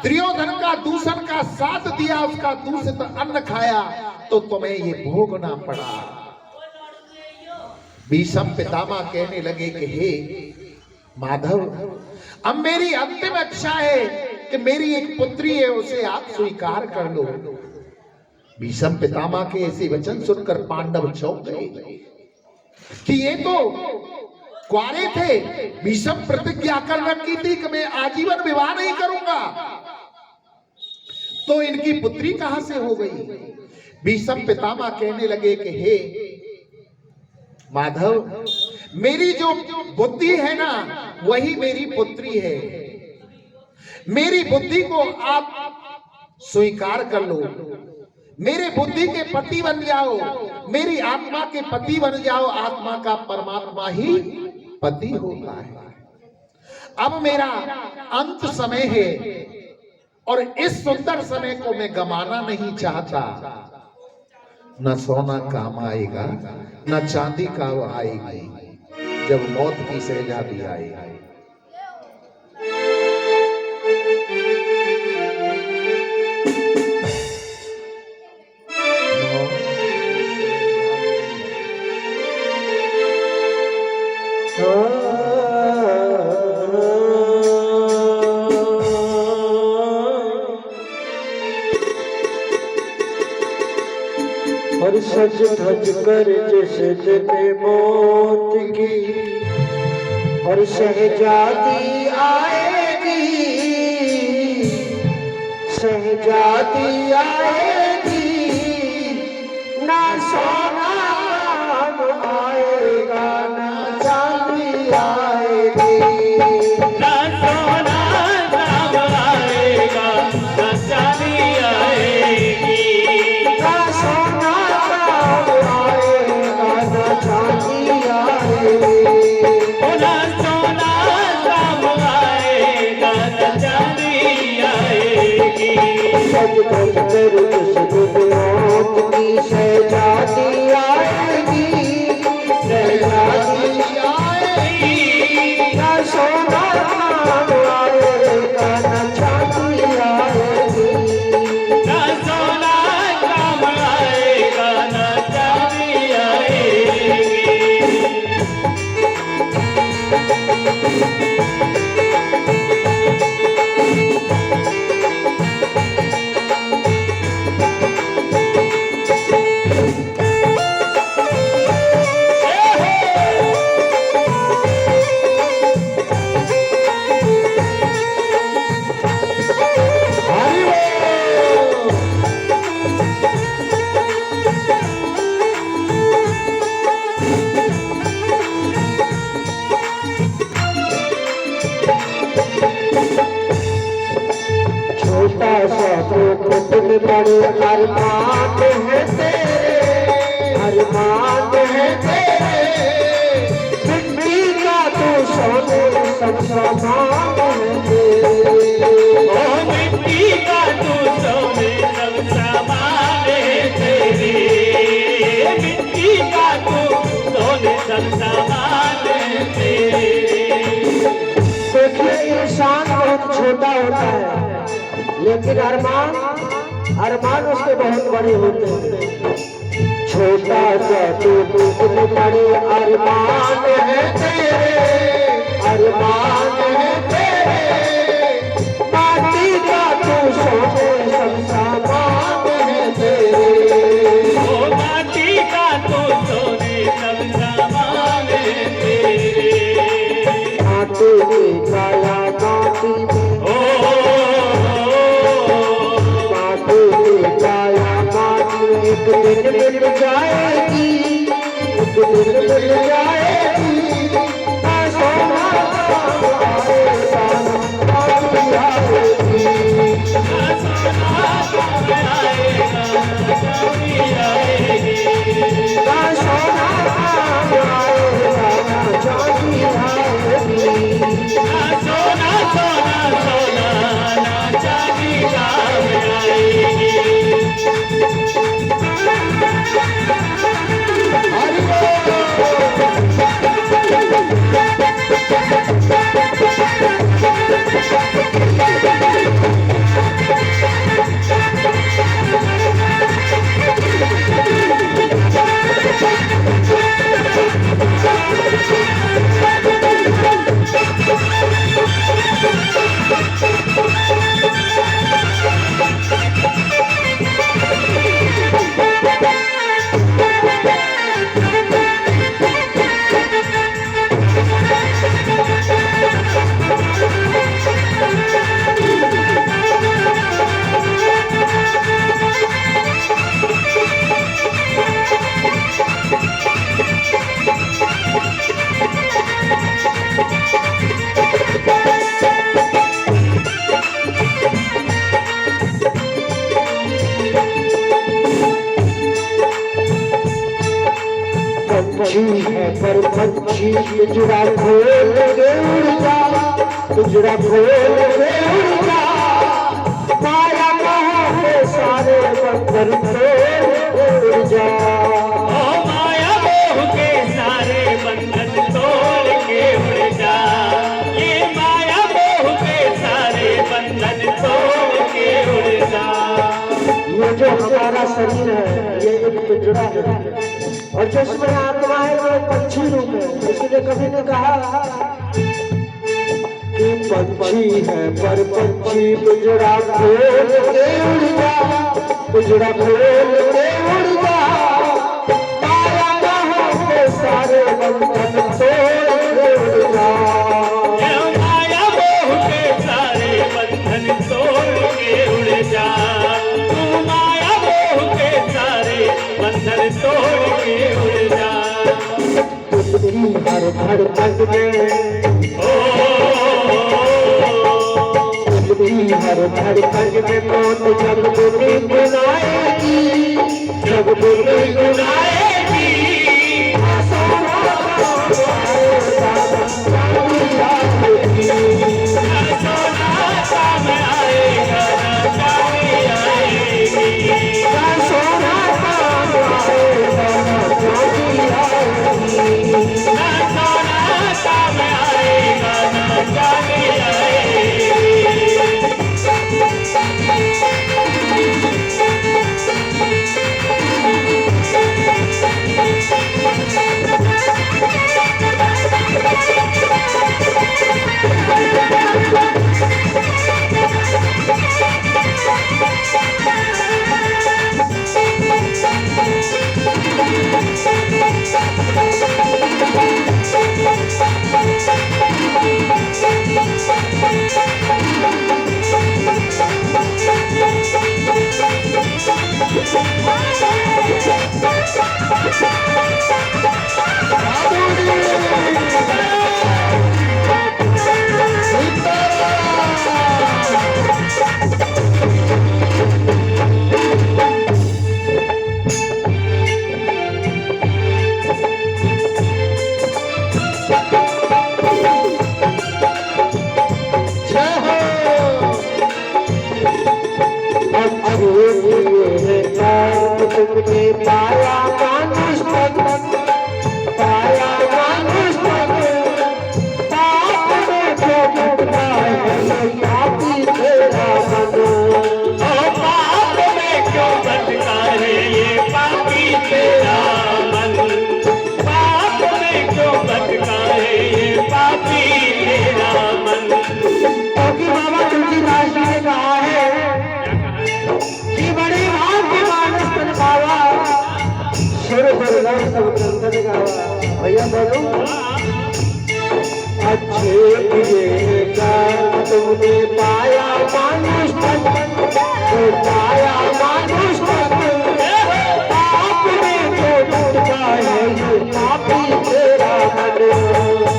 दुर्योधन का दूषण का साथ दिया, उसका दूषित अन्न खाया, तो तुम्हें ये भोगना पड़ा। भीष्म पितामह कहने लगे कि हे माधव, अब मेरी अंतिम इच्छा है कि मेरी एक पुत्री है, उसे आप स्वीकार कर लो। भीष्म पितामह के ऐसे वचन सुनकर पांडव चौंक गए कि ये तो कुंवारे थे। भीष्म प्रतिज्ञा कर रखी थी कि मैं आजीवन विवाह नहीं करूंगा, तो इनकी पुत्री कहां से हो गई। भीष्म पितामह कहने लगे कि हे माधव, मेरी जो बुद्धि है ना, वही मेरी पुत्री है। मेरी बुद्धि को आप स्वीकार कर लो, मेरे बुद्धि के पति बन जाओ, मेरी आत्मा के पति बन जाओ। आत्मा का परमात्मा ही पति होता है। अब मेरा अंत समय है और इस सुंदर समय को मैं गंवाना नहीं चाहता। न सोना काम आएगा, न चांदी काम आएगी, जब मौत की शहजादी आएगी। और सज धज कर जिस दिन मौत की और शहजादी आएगी, शहजादी आएगी, ना सोना आएगा, ना चांदी आएगी, ना सोना नाम आएगा, ना चांदी आएगी, ना सोना आएगा, ना चांदी आएगी, ना सोना नाम आएगा, ना चांदी आएगी। सज धज कर जिस दिन मौत की शहजादी आएगी, शहजादी आएगी, ना सोना आएगा, ना चांदी आएगी, ना सोना काम आएगा, ना चांदी आएगी। छोटा सा तो कुटुंब बड़े अरमान है तेरे, अरमान है तेरे, मिट्टी का तो सोने सब सामान है तेरे, ओ मिट्टी का तू सोने सब सामान है तेरे, मिट्टी का तू सोने सब सामान है तेरे। देखिए इंसान बहुत छोटा होता है, लेकिन अरमान उसके बहुत बड़े होते हैं। छोटा सा तो कितने बड़े अरमान है तेरे, अरमान है तेरे, माटी का तो सोने सब सामान है तेरे, ओ माटी का तू सोने सब सामान है तेरे। माटी की काया माटी में, माटी की काया माटी में एक दिन मिल जाएगी, एक दिन मिल जाएगी, ना सोना आएगा, ना चांदी आएगी, ना सोना काम आएगा, ना चांदी आएगी, ना सोना आएगा, ना चांदी आएगी, ना सोना सोना सोना ना चांदी काम आएगी। हरि बोल। पर पंछी पिंजरा खोल के उड़ जा, पिंजरा खोल के उड़ जा, माया मोह के सारे बंधन तोड़ उड़ जा। ओ माया मोह के सारे बंधन तोड़ के उड़ जा, ये माया मोह के सारे बंधन तोड़ के उड़ जा। ये जो हमारा शरीर है ये एक पिंजरा है, और जो इसमें आत्मा है वो पंछी रूप है। इसलिए कभी ने कहा कि पंछी है पर पंछी पिंजरा खोल के उड़ जा, पिंजरा खोल के उड़ जा, माया मोह के सारे बंधन तोड़ के उड़ जा। ये माया मोह के सारे बंधन तोड़ के उड़ जा, तू माया मोह के सारे बंधन तोड़ के उड़ जा। तेरी हर धड़कन में तेरी हर धड़कन में मौत जब गुनगुनाएगी, जब गुनगुनाएगी, सोना काम आएगा ना चांदी आएगी, सोना काम आएगा ना चांदी आएगी, ना सोना काम आएगा ना चांदी आएगी। तुमने पाया मानुष तन, पाया मानुष तन, पाप में जो डूबता है पापी तेरा मन। ओ पाप में क्यों भटका है ये पापी तेरा मन, पाप में क्यों भटका है ये पापी तेरा मन। क्योंकि बाबा तुलसीदास जी ने कहा है कि बड़ी भाग्य मानस तन पावा, सुर बरदार सब कंदन गावा। भैया बोलो अच्छे किए कर्म तुमने पाया मानुष तन, तो पाया मानुष तन, पाप में जो डूबता है ये पापी तेरा मन।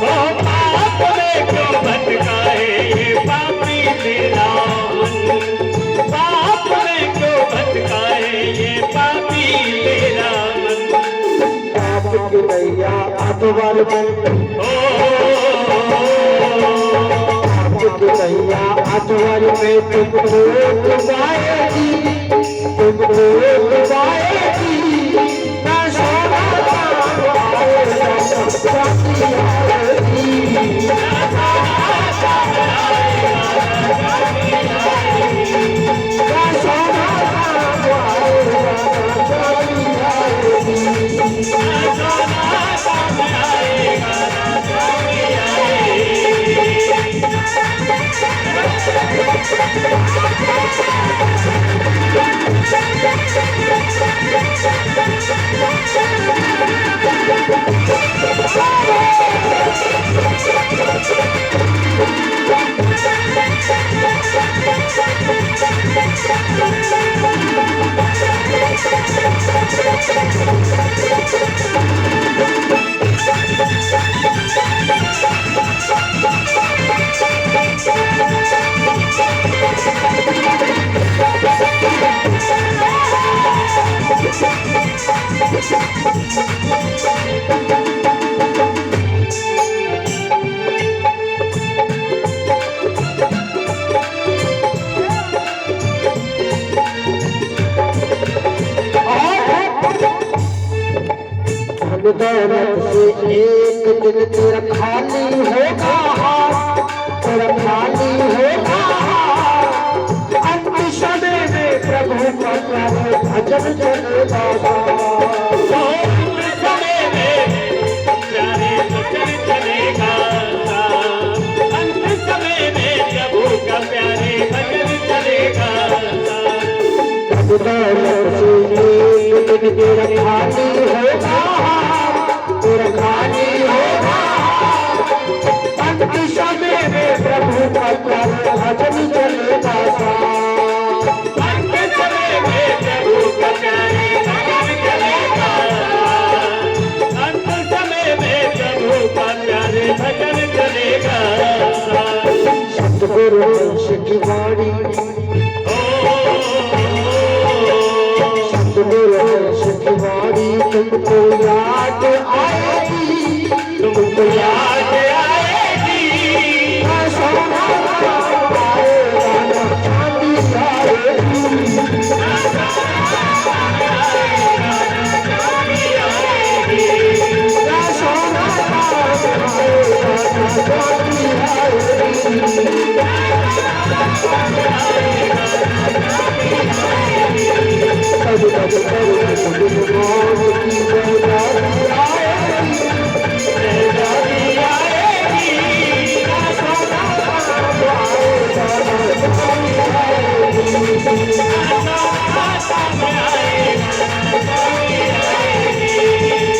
ओ पाप में क्यों भटका है ये पापी तेरा मन, पाप में क्यों भटका है ये पापी तेरा मन। पाप की नैया अधवर में, पाप की नैया अधवर में तुमको डुबाएगी, तुमको डुबाएगी, ना सोना आएगा ना चांदी आएगी, ना सोना आएगा ना चांदी आएगी। Thank you. दिन तेरा खाली होगा हाथ, तेरा खाली होगा हाथ। अंत समय में प्रभु का प्यारे भजन चलेगा। अंत समय में प्यारे भजन चलेगा। अंत समय में प्रभु का प्यारे भजन चलेगा। दौलत से एक दिन तेरा खाली होगा, तेरा खाली होगा। अंत समय में प्रभु का प्यारा भजन चलेगा। अंत समय में प्रभु का प्यारे भजन चलेगा। अंत समय में प्रभु का प्यारे भजन चलेगा। सतगुरु वंश की वाणी, तुमको याद आएगी, तुमको याद आएगी। सोना आएगा ना चांदी आएगी, ना सोना आएगा ना चांदी आएगी। कभी कभी कभी मौत की बेदारी आएगी, बेदारी आएगी। ना सोना आएगा ना चांदी आएगी,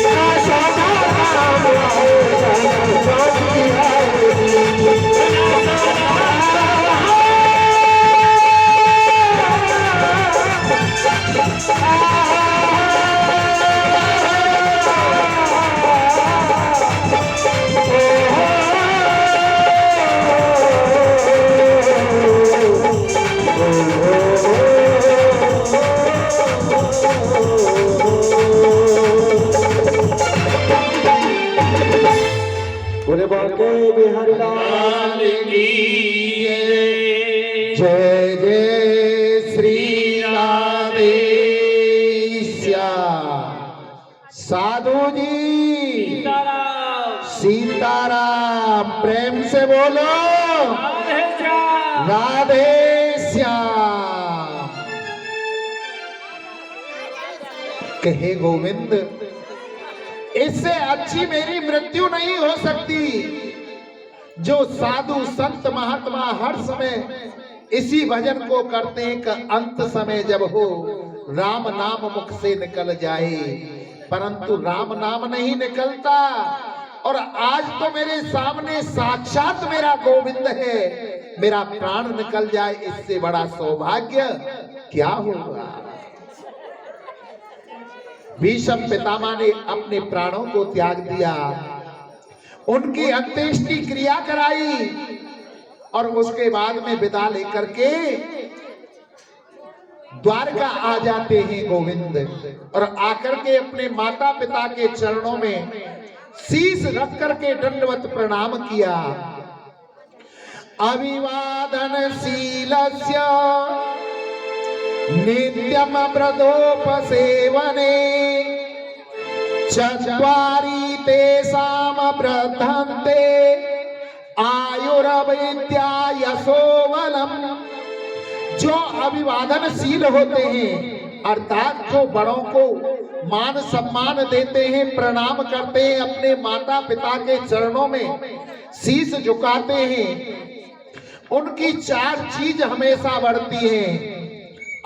ना सोना आएगा ना चांदी आएगी। बोले बाके बिहारी लाल की जय जय श्री राधेश्या। साधु जी सीताराम, प्रेम से बोलो राधे श्याम। कहे गोविंद, इससे अच्छी मेरी मृत्यु नहीं हो सकती। जो साधु संत महात्मा हर समय इसी भजन को करते हैं कि अंत समय जब हो राम नाम मुख से निकल जाए, परंतु राम नाम नहीं निकलता। और आज तो मेरे सामने साक्षात मेरा गोविंद है, मेरा प्राण निकल जाए, इससे बड़ा सौभाग्य क्या होगा। भीष्म पितामह ने अपने प्राणों को त्याग दिया, उनकी अंत्येष्टि क्रिया कराई और उसके बाद में विदा लेकर के द्वारका आ जाते हैं गोविंद। और आकर के अपने माता पिता के चरणों में शीश रख करके दंडवत प्रणाम किया। अभिवादन शीलस्य नित्यम व्रतोपसेवने चत्वारि तेषां वर्धन्ते आयुर्विद्या यशोबलम। जो अभिवादनशील होते हैं अर्थात जो बड़ों को मान सम्मान देते हैं, प्रणाम करते हैं, अपने माता पिता के चरणों में शीश झुकाते हैं, उनकी चार चीज हमेशा बढ़ती हैं।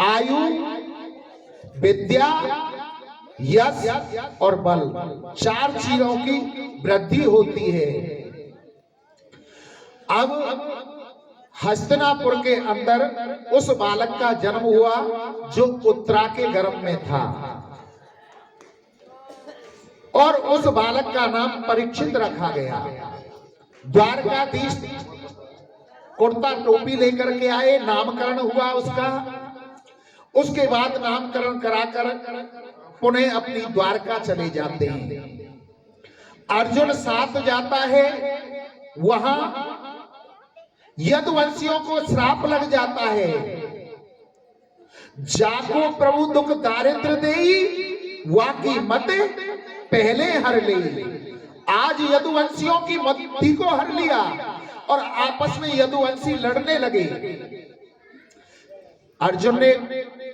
आयु, विद्या, यश और बल, चार चीजों की वृद्धि होती है। अब हस्तिनापुर के अंदर उस बालक का जन्म हुआ जो उत्तरा के गर्भ में था, और उस बालक का नाम परीक्षित रखा गया। द्वारकाधीश कुर्ता टोपी लेकर के आए, नामकरण हुआ उसका। उसके बाद नामकरण कराकर पुनः अपनी द्वारका चले जाते हैं। अर्जुन साथ जाता है, वहां यदुवंशियों को श्राप लग जाता है। जाको प्रभु दुख दारिद्र देई, वाकी मत पहले हर ले। आज यदुवंशियों की मति को हर लिया और आपस में यदुवंशी लड़ने लगे। अर्जुन ने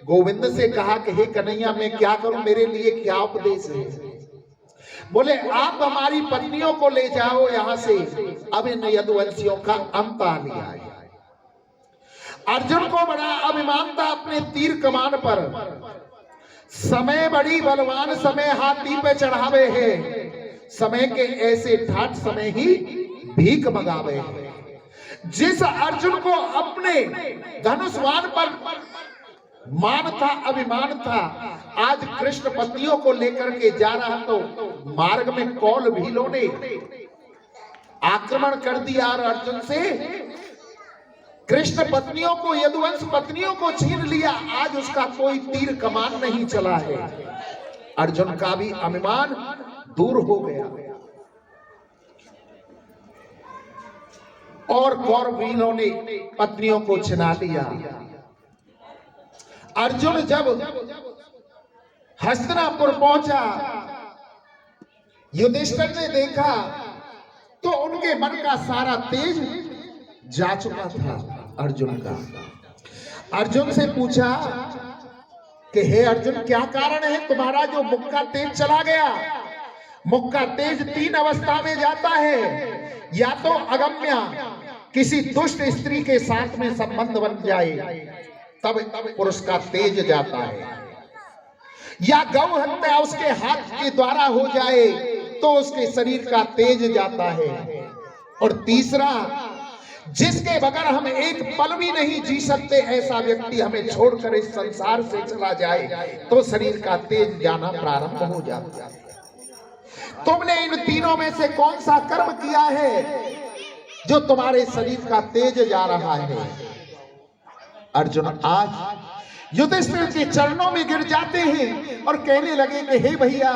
गोविंद से कहा कि हे कन्हैया, मैं क्या करूं, मेरे लिए क्या उपदेश है? बोले आप हमारी पत्नियों को ले जाओ यहां से, अब इन यदुवंशियों का अंत आ लिया है। अर्जुन को बड़ा अभिमान था अपने तीर कमान पर। समय बड़ी बलवान, समय हाथी पे चढ़ावे है, समय के ऐसे ठाठ समय ही भीख मंगावे है। जिस अर्जुन को अपने धनुष्वान पर मान था, अभिमान था, आज कृष्ण पत्नियों को लेकर के जा रहा तो मार्ग में कौल भीलों ने आक्रमण कर दिया और अर्जुन से कृष्ण पत्नियों को, यदुवंश पत्नियों को छीन लिया। आज उसका कोई तीर कमान नहीं चला है। अर्जुन का भी अभिमान दूर हो गया और कौरवीरों ने पत्नियों को छिना लिया। अर्जुन जब हस्तिनापुर पहुंचा, युधिष्ठिर ने देखा तो उनके मन का सारा तेज जा चुका था अर्जुन का। अर्जुन से पूछा कि हे अर्जुन, क्या कारण है तुम्हारा जो मुख का तेज चला गया? मुख का तेज तीन अवस्था में जाता है, या तो अगम्या किसी दुष्ट स्त्री के साथ में संबंध बन जाए तब पुरुष का तेज जाता है, या गौ हत्या उसके हाथ के द्वारा हो जाए तो उसके शरीर का तेज जाता है, और तीसरा जिसके बगैर हम एक पल भी नहीं जी सकते ऐसा व्यक्ति हमें छोड़कर इस संसार से चला जाए तो शरीर का तेज जाना प्रारंभ हो जाता है। तुमने इन तीनों में से कौन सा कर्म किया है जो तुम्हारे शरीर का तेज जा रहा है? अर्जुन आज युधिष्ठिर के चरणों में गिर जाते हैं और कहने लगे कि हे भैया,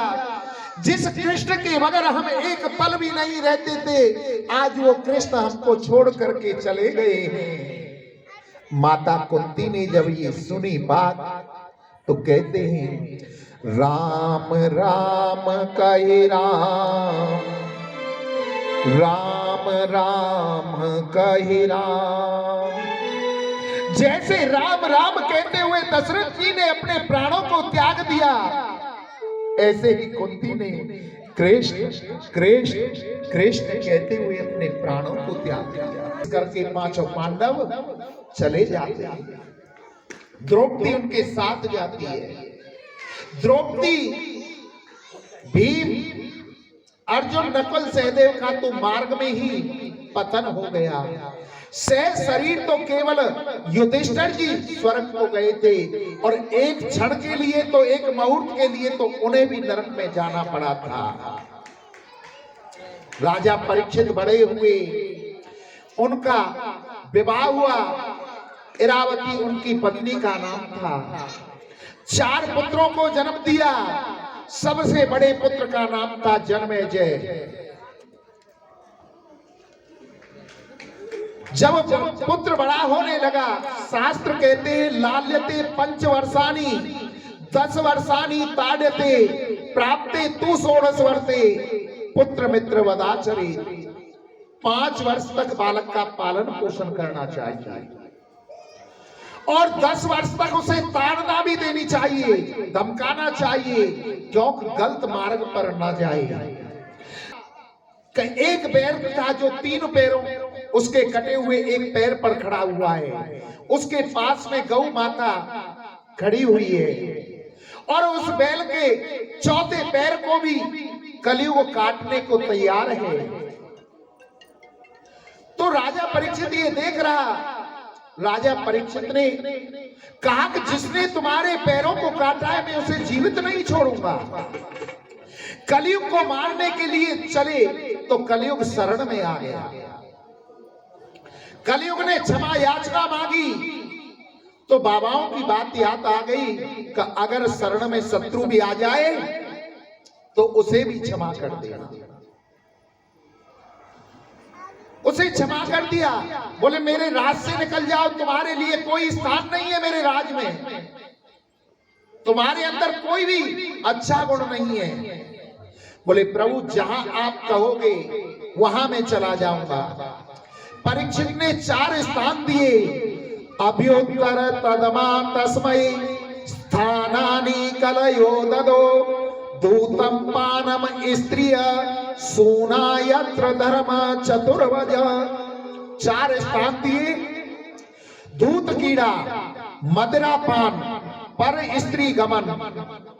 जिस कृष्ण के बगैर हम एक पल भी नहीं रहते थे, आज वो कृष्ण हमको छोड़ करके चले गए हैं। माता कुंती ने जब ये सुनी बात तो कहते हैं, राम राम कहे राम, राम राम कहे राम। जैसे राम राम कहते हुए दशरथ जी ने अपने प्राणों को त्याग दिया, ऐसे ही कुंती ने कृष्ण कृष्ण कृष्ण कहते हुए अपने प्राणों को त्याग दिया। करके पांचों पांडव चले जाते हैं। द्रौपदी उनके साथ जाती है। द्रौपदी, भीम, अर्जुन, नकुल, सहदेव का तो मार्ग में ही पतन हो गया। शरीर तो केवल युधिष्ठिर जी स्वर्ग को गए थे और एक क्षण के लिए तो, एक मुहूर्त के लिए तो उन्हें भी नरक में जाना पड़ा था। राजा परीक्षित बड़े हुए, उनका विवाह हुआ, इरावती उनकी पत्नी का नाम था। 4 पुत्रों को जन्म दिया। सबसे बड़े पुत्र का नाम था जन्मेजय। जब पुत्र बड़ा होने लगा, शास्त्र कहते हैं लाल्यते 5 वर्षानी 10 वर्षानी ताड्यते प्राप्ते तु 16 वर्षे पुत्र मित्र वदाचरे। 5 वर्ष तक बालक का पालन पोषण करना चाहिए और 10 वर्ष तक उसे ताड़ना भी देनी चाहिए, धमकाना चाहिए, क्योंकि गलत मार्ग पर न जाए। एक बैल था जो 3 पैरों, उसके कटे हुए एक पैर पर खड़ा हुआ है। उसके पास में गौ माता खड़ी हुई है और उस बैल के 4थे पैर को भी कलयुग काटने को तैयार है। तो राजा परीक्षित ये देख रहा। राजा परीक्षित ने कहा कि जिसने तुम्हारे पैरों को काटा है मैं उसे जीवित नहीं छोड़ूंगा। कलयुग को मारने के लिए चले तो कलयुग शरण में आ गया। कलयुग ने क्षमा याचना मांगी तो बाबाओं की बात याद आ गई कि अगर शरण में शत्रु भी आ जाए तो उसे भी क्षमा कर देना। उसे क्षमा कर दिया। बोले मेरे राज से निकल जाओ, तुम्हारे लिए कोई स्थान नहीं है मेरे राज में, तुम्हारे अंदर कोई भी अच्छा गुण नहीं है। बोले प्रभु जहां आप कहोगे वहां मैं चला जाऊंगा। परीक्षित ने 4 स्थान दिए। अभ्युत्तर तदमा तस्मै स्थानानि कलयो ददो दूतम पानम स्त्रिय सोना यत्र धर्म चतुर्भुज। 4 स्थान दिए। दूत कीड़ा, मदिरा पान, पर स्त्री गमन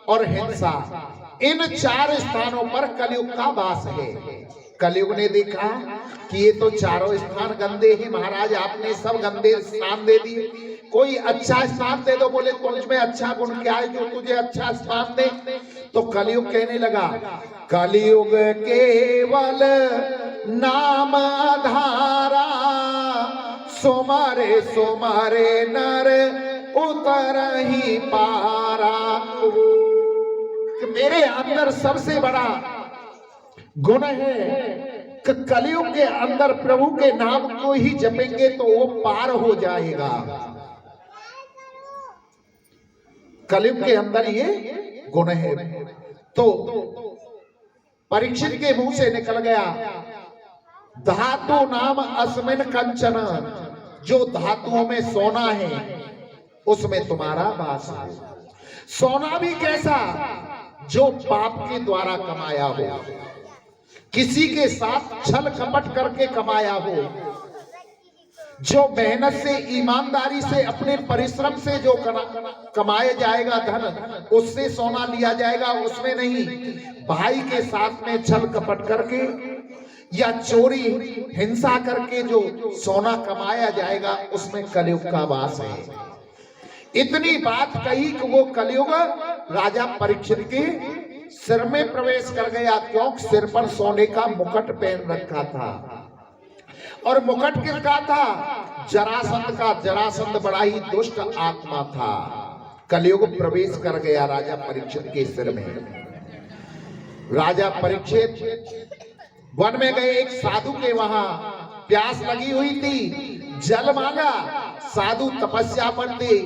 और हिंसा, इन 4 स्थानों पर कलयुग का वास है। कलयुग ने देखा कि ये तो चारों स्थान गंदे हैं महाराज, आपने सब गंदे स्थान दे दिए, कोई अच्छा स्थान दे दो। बोले तुझ में अच्छा गुण क्या है जो तुझे अच्छा स्थान दे? तो कलयुग कहने लगा कलयुग केवल नाम धारा सुमारे सुमारे नर उतर ही पारा। कि मेरे अंदर सबसे बड़ा गुण है कि कलयुग के अंदर प्रभु के नाम को ही जपेंगे तो वो पार हो जाएगा। कलयुग के अंदर ये गुण है। तो परीक्षित के मुंह से निकल गया धातु नाम अस्मिन कंचन, जो धातुओं में सोना है उसमें तुम्हारा वास है। सोना भी कैसा? जो पाप के द्वारा कमाया हो, किसी के साथ छल कपट करके कमाया हो, जो मेहनत से ईमानदारी से अपने परिश्रम से जो कमाया जाएगा धन, उससे सोना लिया जाएगा, उसमें नहीं। भाई के साथ में छल कपट करके या चोरी हिंसा करके जो सोना कमाया जाएगा उसमें कलयुग का वास है। इतनी बात कही कि वो कलयुग राजा परीक्षित के सिर में प्रवेश कर गया। क्योंकि सिर पर सोने का मुकुट पहन रखा था। और मुकुट किसका था? जरासंध का। जरासंध बड़ा ही दुष्ट आत्मा था। कलयुग प्रवेश कर गया राजा परीक्षित के सिर में। राजा परीक्षित वन में गए, एक साधु के वहां प्यास लगी हुई थी, जल मांगा। साधु तपस्या पर थे।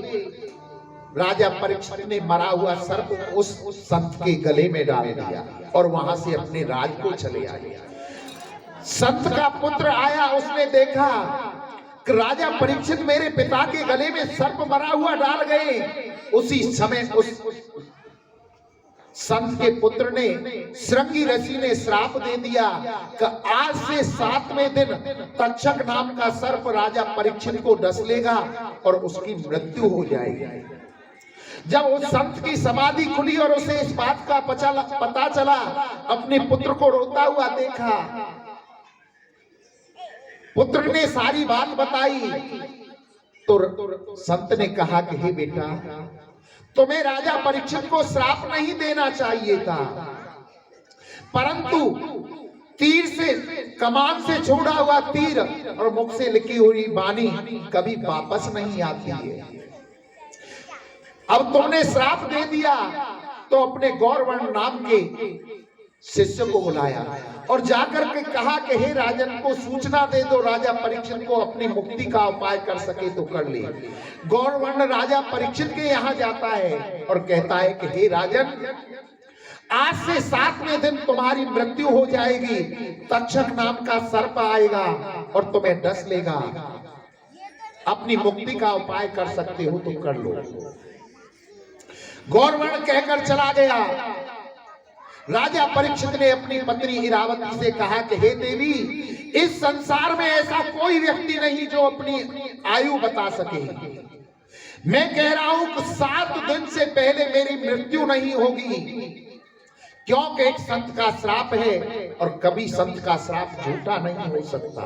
राजा परीक्षित ने मरा हुआ सर्प उस संत के गले में डाल दिया और वहां से अपने राज को चले आए। संत का पुत्र आया, उसने देखा कि राजा परीक्षित मेरे पिता के गले में सर्प मरा हुआ डाल गए। उसी समय उस संत के पुत्र ने, श्रृंगी ऋषि ने श्राप दे दिया कि आज से 7वें दिन तक्षक नाम का सर्प राजा परीक्षित को डस लेगा और उसकी मृत्यु हो जाएगी। जब उस संत की समाधि खुली और उसे इस बात का पता चला, अपने पुत्र को रोता हुआ देखा। पुत्र ने सारी बात बताई तो संत ने कहा कि हे बेटा, तुम्हें राजा परीक्षित को श्राप नहीं देना चाहिए था, परंतु तीर से, कमान से छोड़ा हुआ तीर और मुख से लिखी हुई वाणी कभी वापस नहीं आती है। अब तुमने श्राप दे दिया तो अपने गौरवर्ण नाम के शिष्य को बुलाया और जाकर के कहा कि हे राजन को सूचना दे दो, राजा परीक्षित को अपनी मुक्ति का उपाय कर सके तो कर ले। गौरवर्ण राजा परीक्षित के यहाँ जाता है और कहता है कि हे राजन, आज से 7वें दिन तुम्हारी मृत्यु हो जाएगी। तक्षक नाम का सर्प आएगा और तुम्हें डस लेगा। अपनी मुक्ति का उपाय कर सकते हो तो कर लो। गौरवर्ण कहकर चला गया। राजा परीक्षित ने अपनी पत्नी इरावती से कहा कि हे देवी, इस संसार में ऐसा कोई व्यक्ति नहीं जो अपनी आयु बता सके। मैं कह रहा हूं कि 7 दिन से पहले मेरी मृत्यु नहीं होगी, क्योंकि एक संत का श्राप है और कभी संत का श्राप झूठा नहीं हो सकता।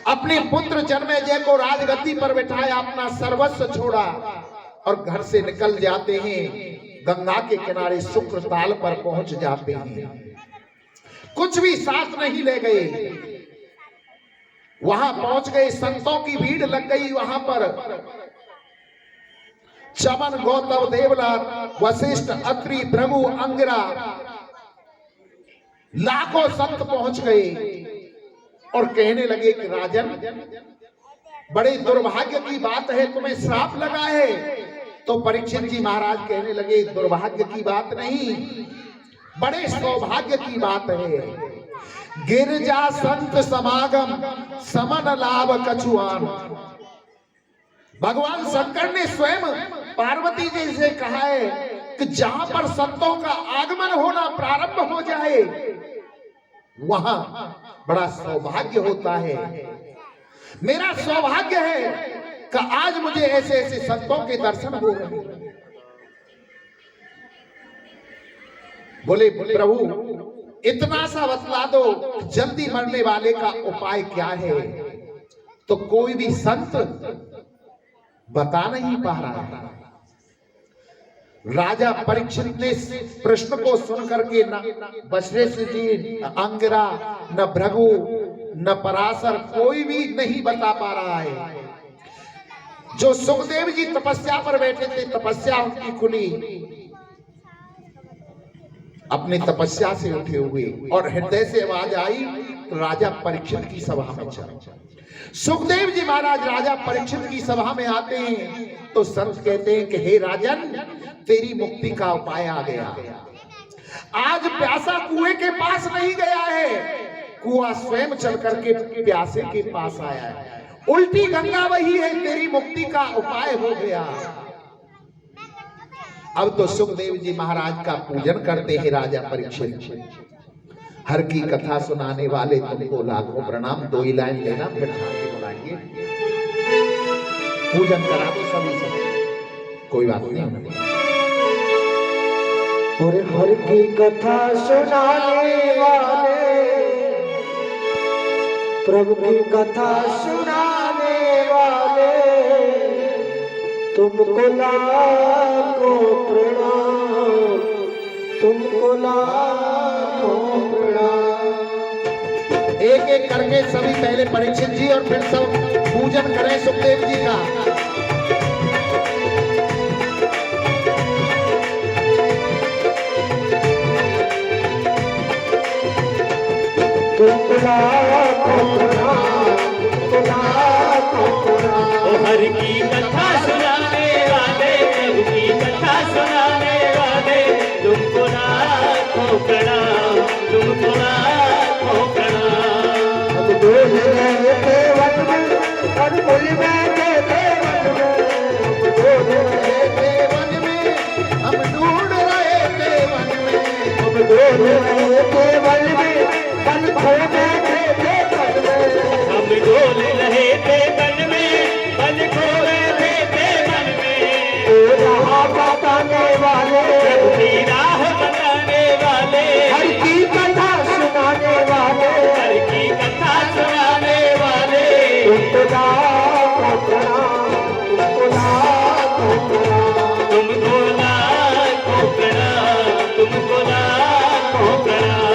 अपने पुत्र जन्मेजय को राजगद्दी पर बिठाया, अपना सर्वस्व छोड़ा और घर से निकल जाते हैं। गंगा के किनारे शुक्र ताल पर पहुंच जाते हैं। कुछ भी साथ नहीं ले गए। वहां पहुंच गए, संतों की भीड़ लग गई वहां पर। चमन, गौतम, देवनाथ, वशिष्ठ, अत्रि, भृगु, अंगिरा, लाखों संत पहुंच गए और कहने लगे कि राजन, बड़े दुर्भाग्य की बात है, तुम्हें श्राप लगा है। तो परीक्षित जी महाराज कहने लगे दुर्भाग्य की बात नहीं, बड़े सौभाग्य की बात है। गिरजा संत समागम समन लाभ कछुआन। भगवान शंकर ने स्वयं पार्वती जी से कहा है कि जहां पर संतों का आगमन होना प्रारंभ हो जाए वहां बड़ा सौभाग्य होता है। मेरा सौभाग्य है कि आज मुझे ऐसे ऐसे संतों के दर्शन हो रहे हैं। बोले प्रभु इतना सा बतला दो, जल्दी मरने वाले का उपाय क्या है? तो कोई भी संत बता नहीं पा रहा है। राजा परीक्षित ने प्रश्न को सुन करके न वशिष्ठ जी, न अंगिरा, न भृगु, न पराशर, कोई भी नहीं बता पा रहा है। जो सुखदेव जी तपस्या पर बैठे थे, तपस्या उनकी खुली, अपनी तपस्या से उठे हुए और हृदय से आवाज आई तो राजा परीक्षित की सभा में चल। सुखदेव जी महाराज राजा परीक्षित की सभा में आते हैं तो संत कहते हैं कि हे राजन, तेरी मुक्ति का उपाय आ गया। आज प्यासा कुएं के पास नहीं गया है, कुआं स्वयं चल करके प्यासे के पास आया है। उल्टी गंगा वही है, तेरी मुक्ति का उपाय हो गया। अब तो सुखदेव जी महाराज का पूजन करते हैं राजा परीक्षित। हर की कथा सुनाने वाले तुमको लाखों प्रणाम। 2 ही लाइन लेना, फिर ठाकुर बुलाइए, पूजन करा दो सभी से, कोई बात नहीं। और हर की कथा सुनाने वाले, प्रभु की कथा सुनाने वाले, तुमको लाखों प्रणाम, तुमको लाखों प्रणाम। एक एक करके सभी पहले परीक्षित जी और फिर सब पूजन करें सुखदेव जी का। तुमको लाखों प्रणाम, तुमको लाखों प्रणाम। ओ हर की कथा सुनाने वाले, प्रभु की कथा सुनाने वाले, तुमको लाखों प्रणाम, तुमको लाखों प्रणाम। हम ढूंढ रहे थे वन में, अनमोल में थे वन में, हम ढूंढ रहे थे वन में, हम ढूंढ रहे थे वन में, हम ढूंढ रहे थे वन में, बन खो बैठे थे वन में। हम डोल रहे थे वन में, बन खो बैठे थे वन में। ओ राह बताने वाले, प्रभु की राह बताने वाले, हर की कथा सुनाने वाले, हर की कथा सुनाने वाले, तुमको लाखों प्रणाम, तुमको लाखों प्रणाम। तुमको लाखों प्रणाम, तुमको लाखों प्रणाम।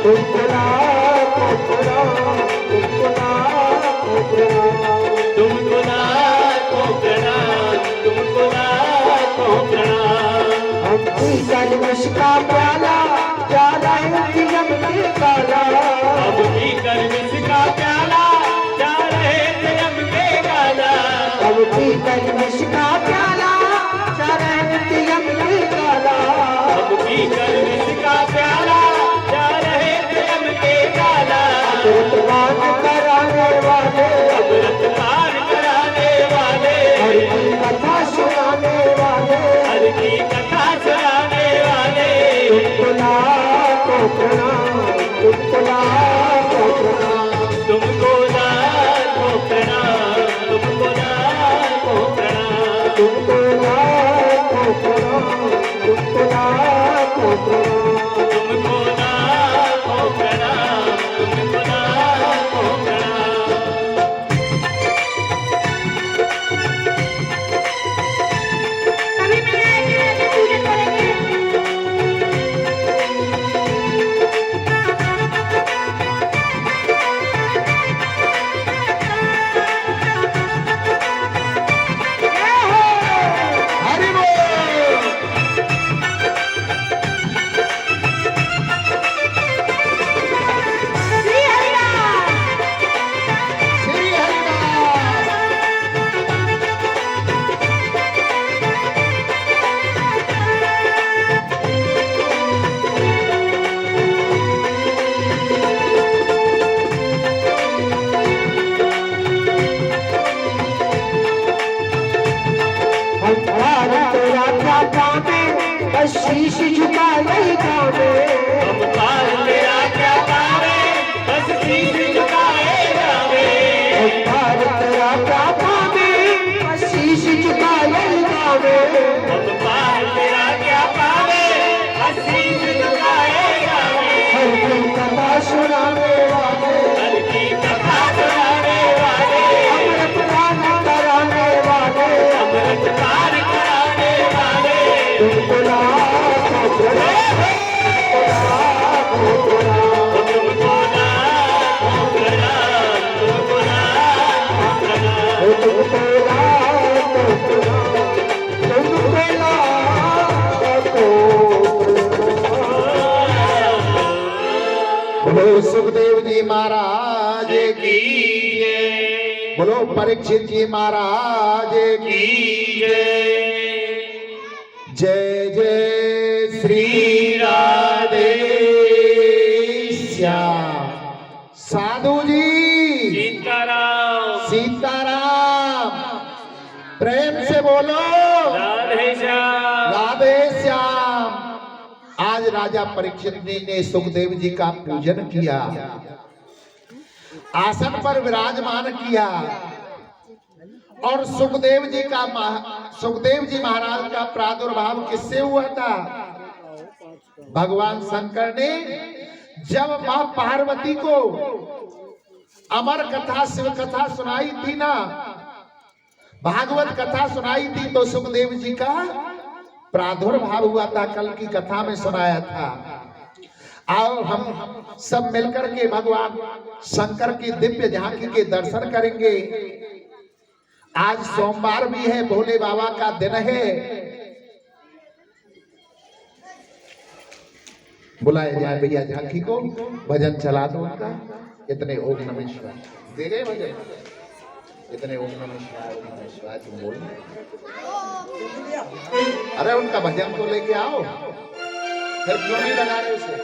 तुमको लाखों प्रणाम, तुमको लाखों प्रणाम। तुमको लाखों प्रणाम, तुमको लाखों प्रणाम। हम पीकर विष का प्याला, प्याला यम के काला। अब की कर विष का प्याला, जा रहे थे अब के गाला। हम पीकर विष का प्याला, जा रहे थे यम के काला। अब की कर विष का प्याला, जा रहे थे अब के गाला। अमृतपान कराने वाले, अमृत पान कराने वाले, हर की कथा सुनाने वाले, हर की कथा सुनाने वाले, तुमको लाखों प्रणाम, तुमको लाखों प्रणाम। तुमको लाखों प्रणाम, तुमको लाखों प्रणाम। तुमको लाखों प्रणाम, तुमको लाखों प्रणाम। तुमको लाखों प्रणाम, तुमको लाखों प्रणाम। सभी मिलकर के पूजन करेंगे। जय हो। बस शीश झुका नहीं गावे हम पार तेरा क्या पावे बस शीश झुकाए जावे हम पार तेरा क्या पावे बस शीश झुका नहीं गावे हम पार तेरा क्या पावे बस शीश झुकाए जावे हर दिल कथा सुनाने वाले हर की कथा सुनाने वाले अमृत पान कराने वाले अमृत पार कराने वाले तुमको लाखों प्रणाम तुमको लाखों प्रणाम तुमको लाखों प्रणाम तुमको लाखों प्रणाम तुमको लाखों बोलो सुखदेव जी महाराज की की जय बोलो परीक्षित जी महाराज की की जय जय जय श्री राधे श्याम। साधु जी सीताराम सीताराम प्रेम से बोलो राधे श्याम राधे श्याम। आज राजा परीक्षित जी ने सुखदेव जी का पूजन किया, आसन पर विराजमान किया और सुखदेव जी महाराज का प्रादुर्भाव किससे हुआ था? भगवान शंकर ने जब मां पार्वती को अमर कथा शिव कथा सुनाई थी ना, भागवत कथा सुनाई थी, तो सुखदेव जी का प्रादुर्भाव हुआ था। कल की कथा में सुनाया था। आओ हम सब मिलकर के भगवान शंकर की दिव्य झांकी के दर्शन करेंगे। आज सोमवार भी है, भोले बाबा का दिन है। बुलाया जाए भैया झांकी को, भजन चला दो उनका। इतने ओम नमः शिवाय दे गए भजन, इतने ओम नमः शिवाय तुम बोल। अरे उनका भजन तो लेके आओ, फिर क्यों नहीं लगा रहे उसे?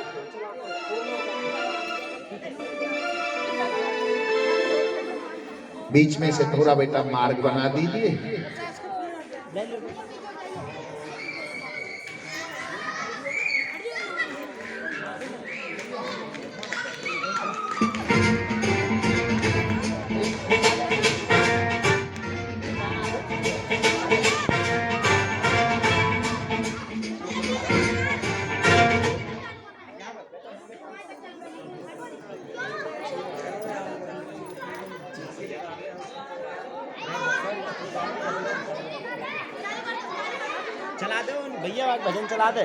बीच में से थोड़ा बेटा मार्ग बना दीजिए। चला दे भैया भजन चला दे।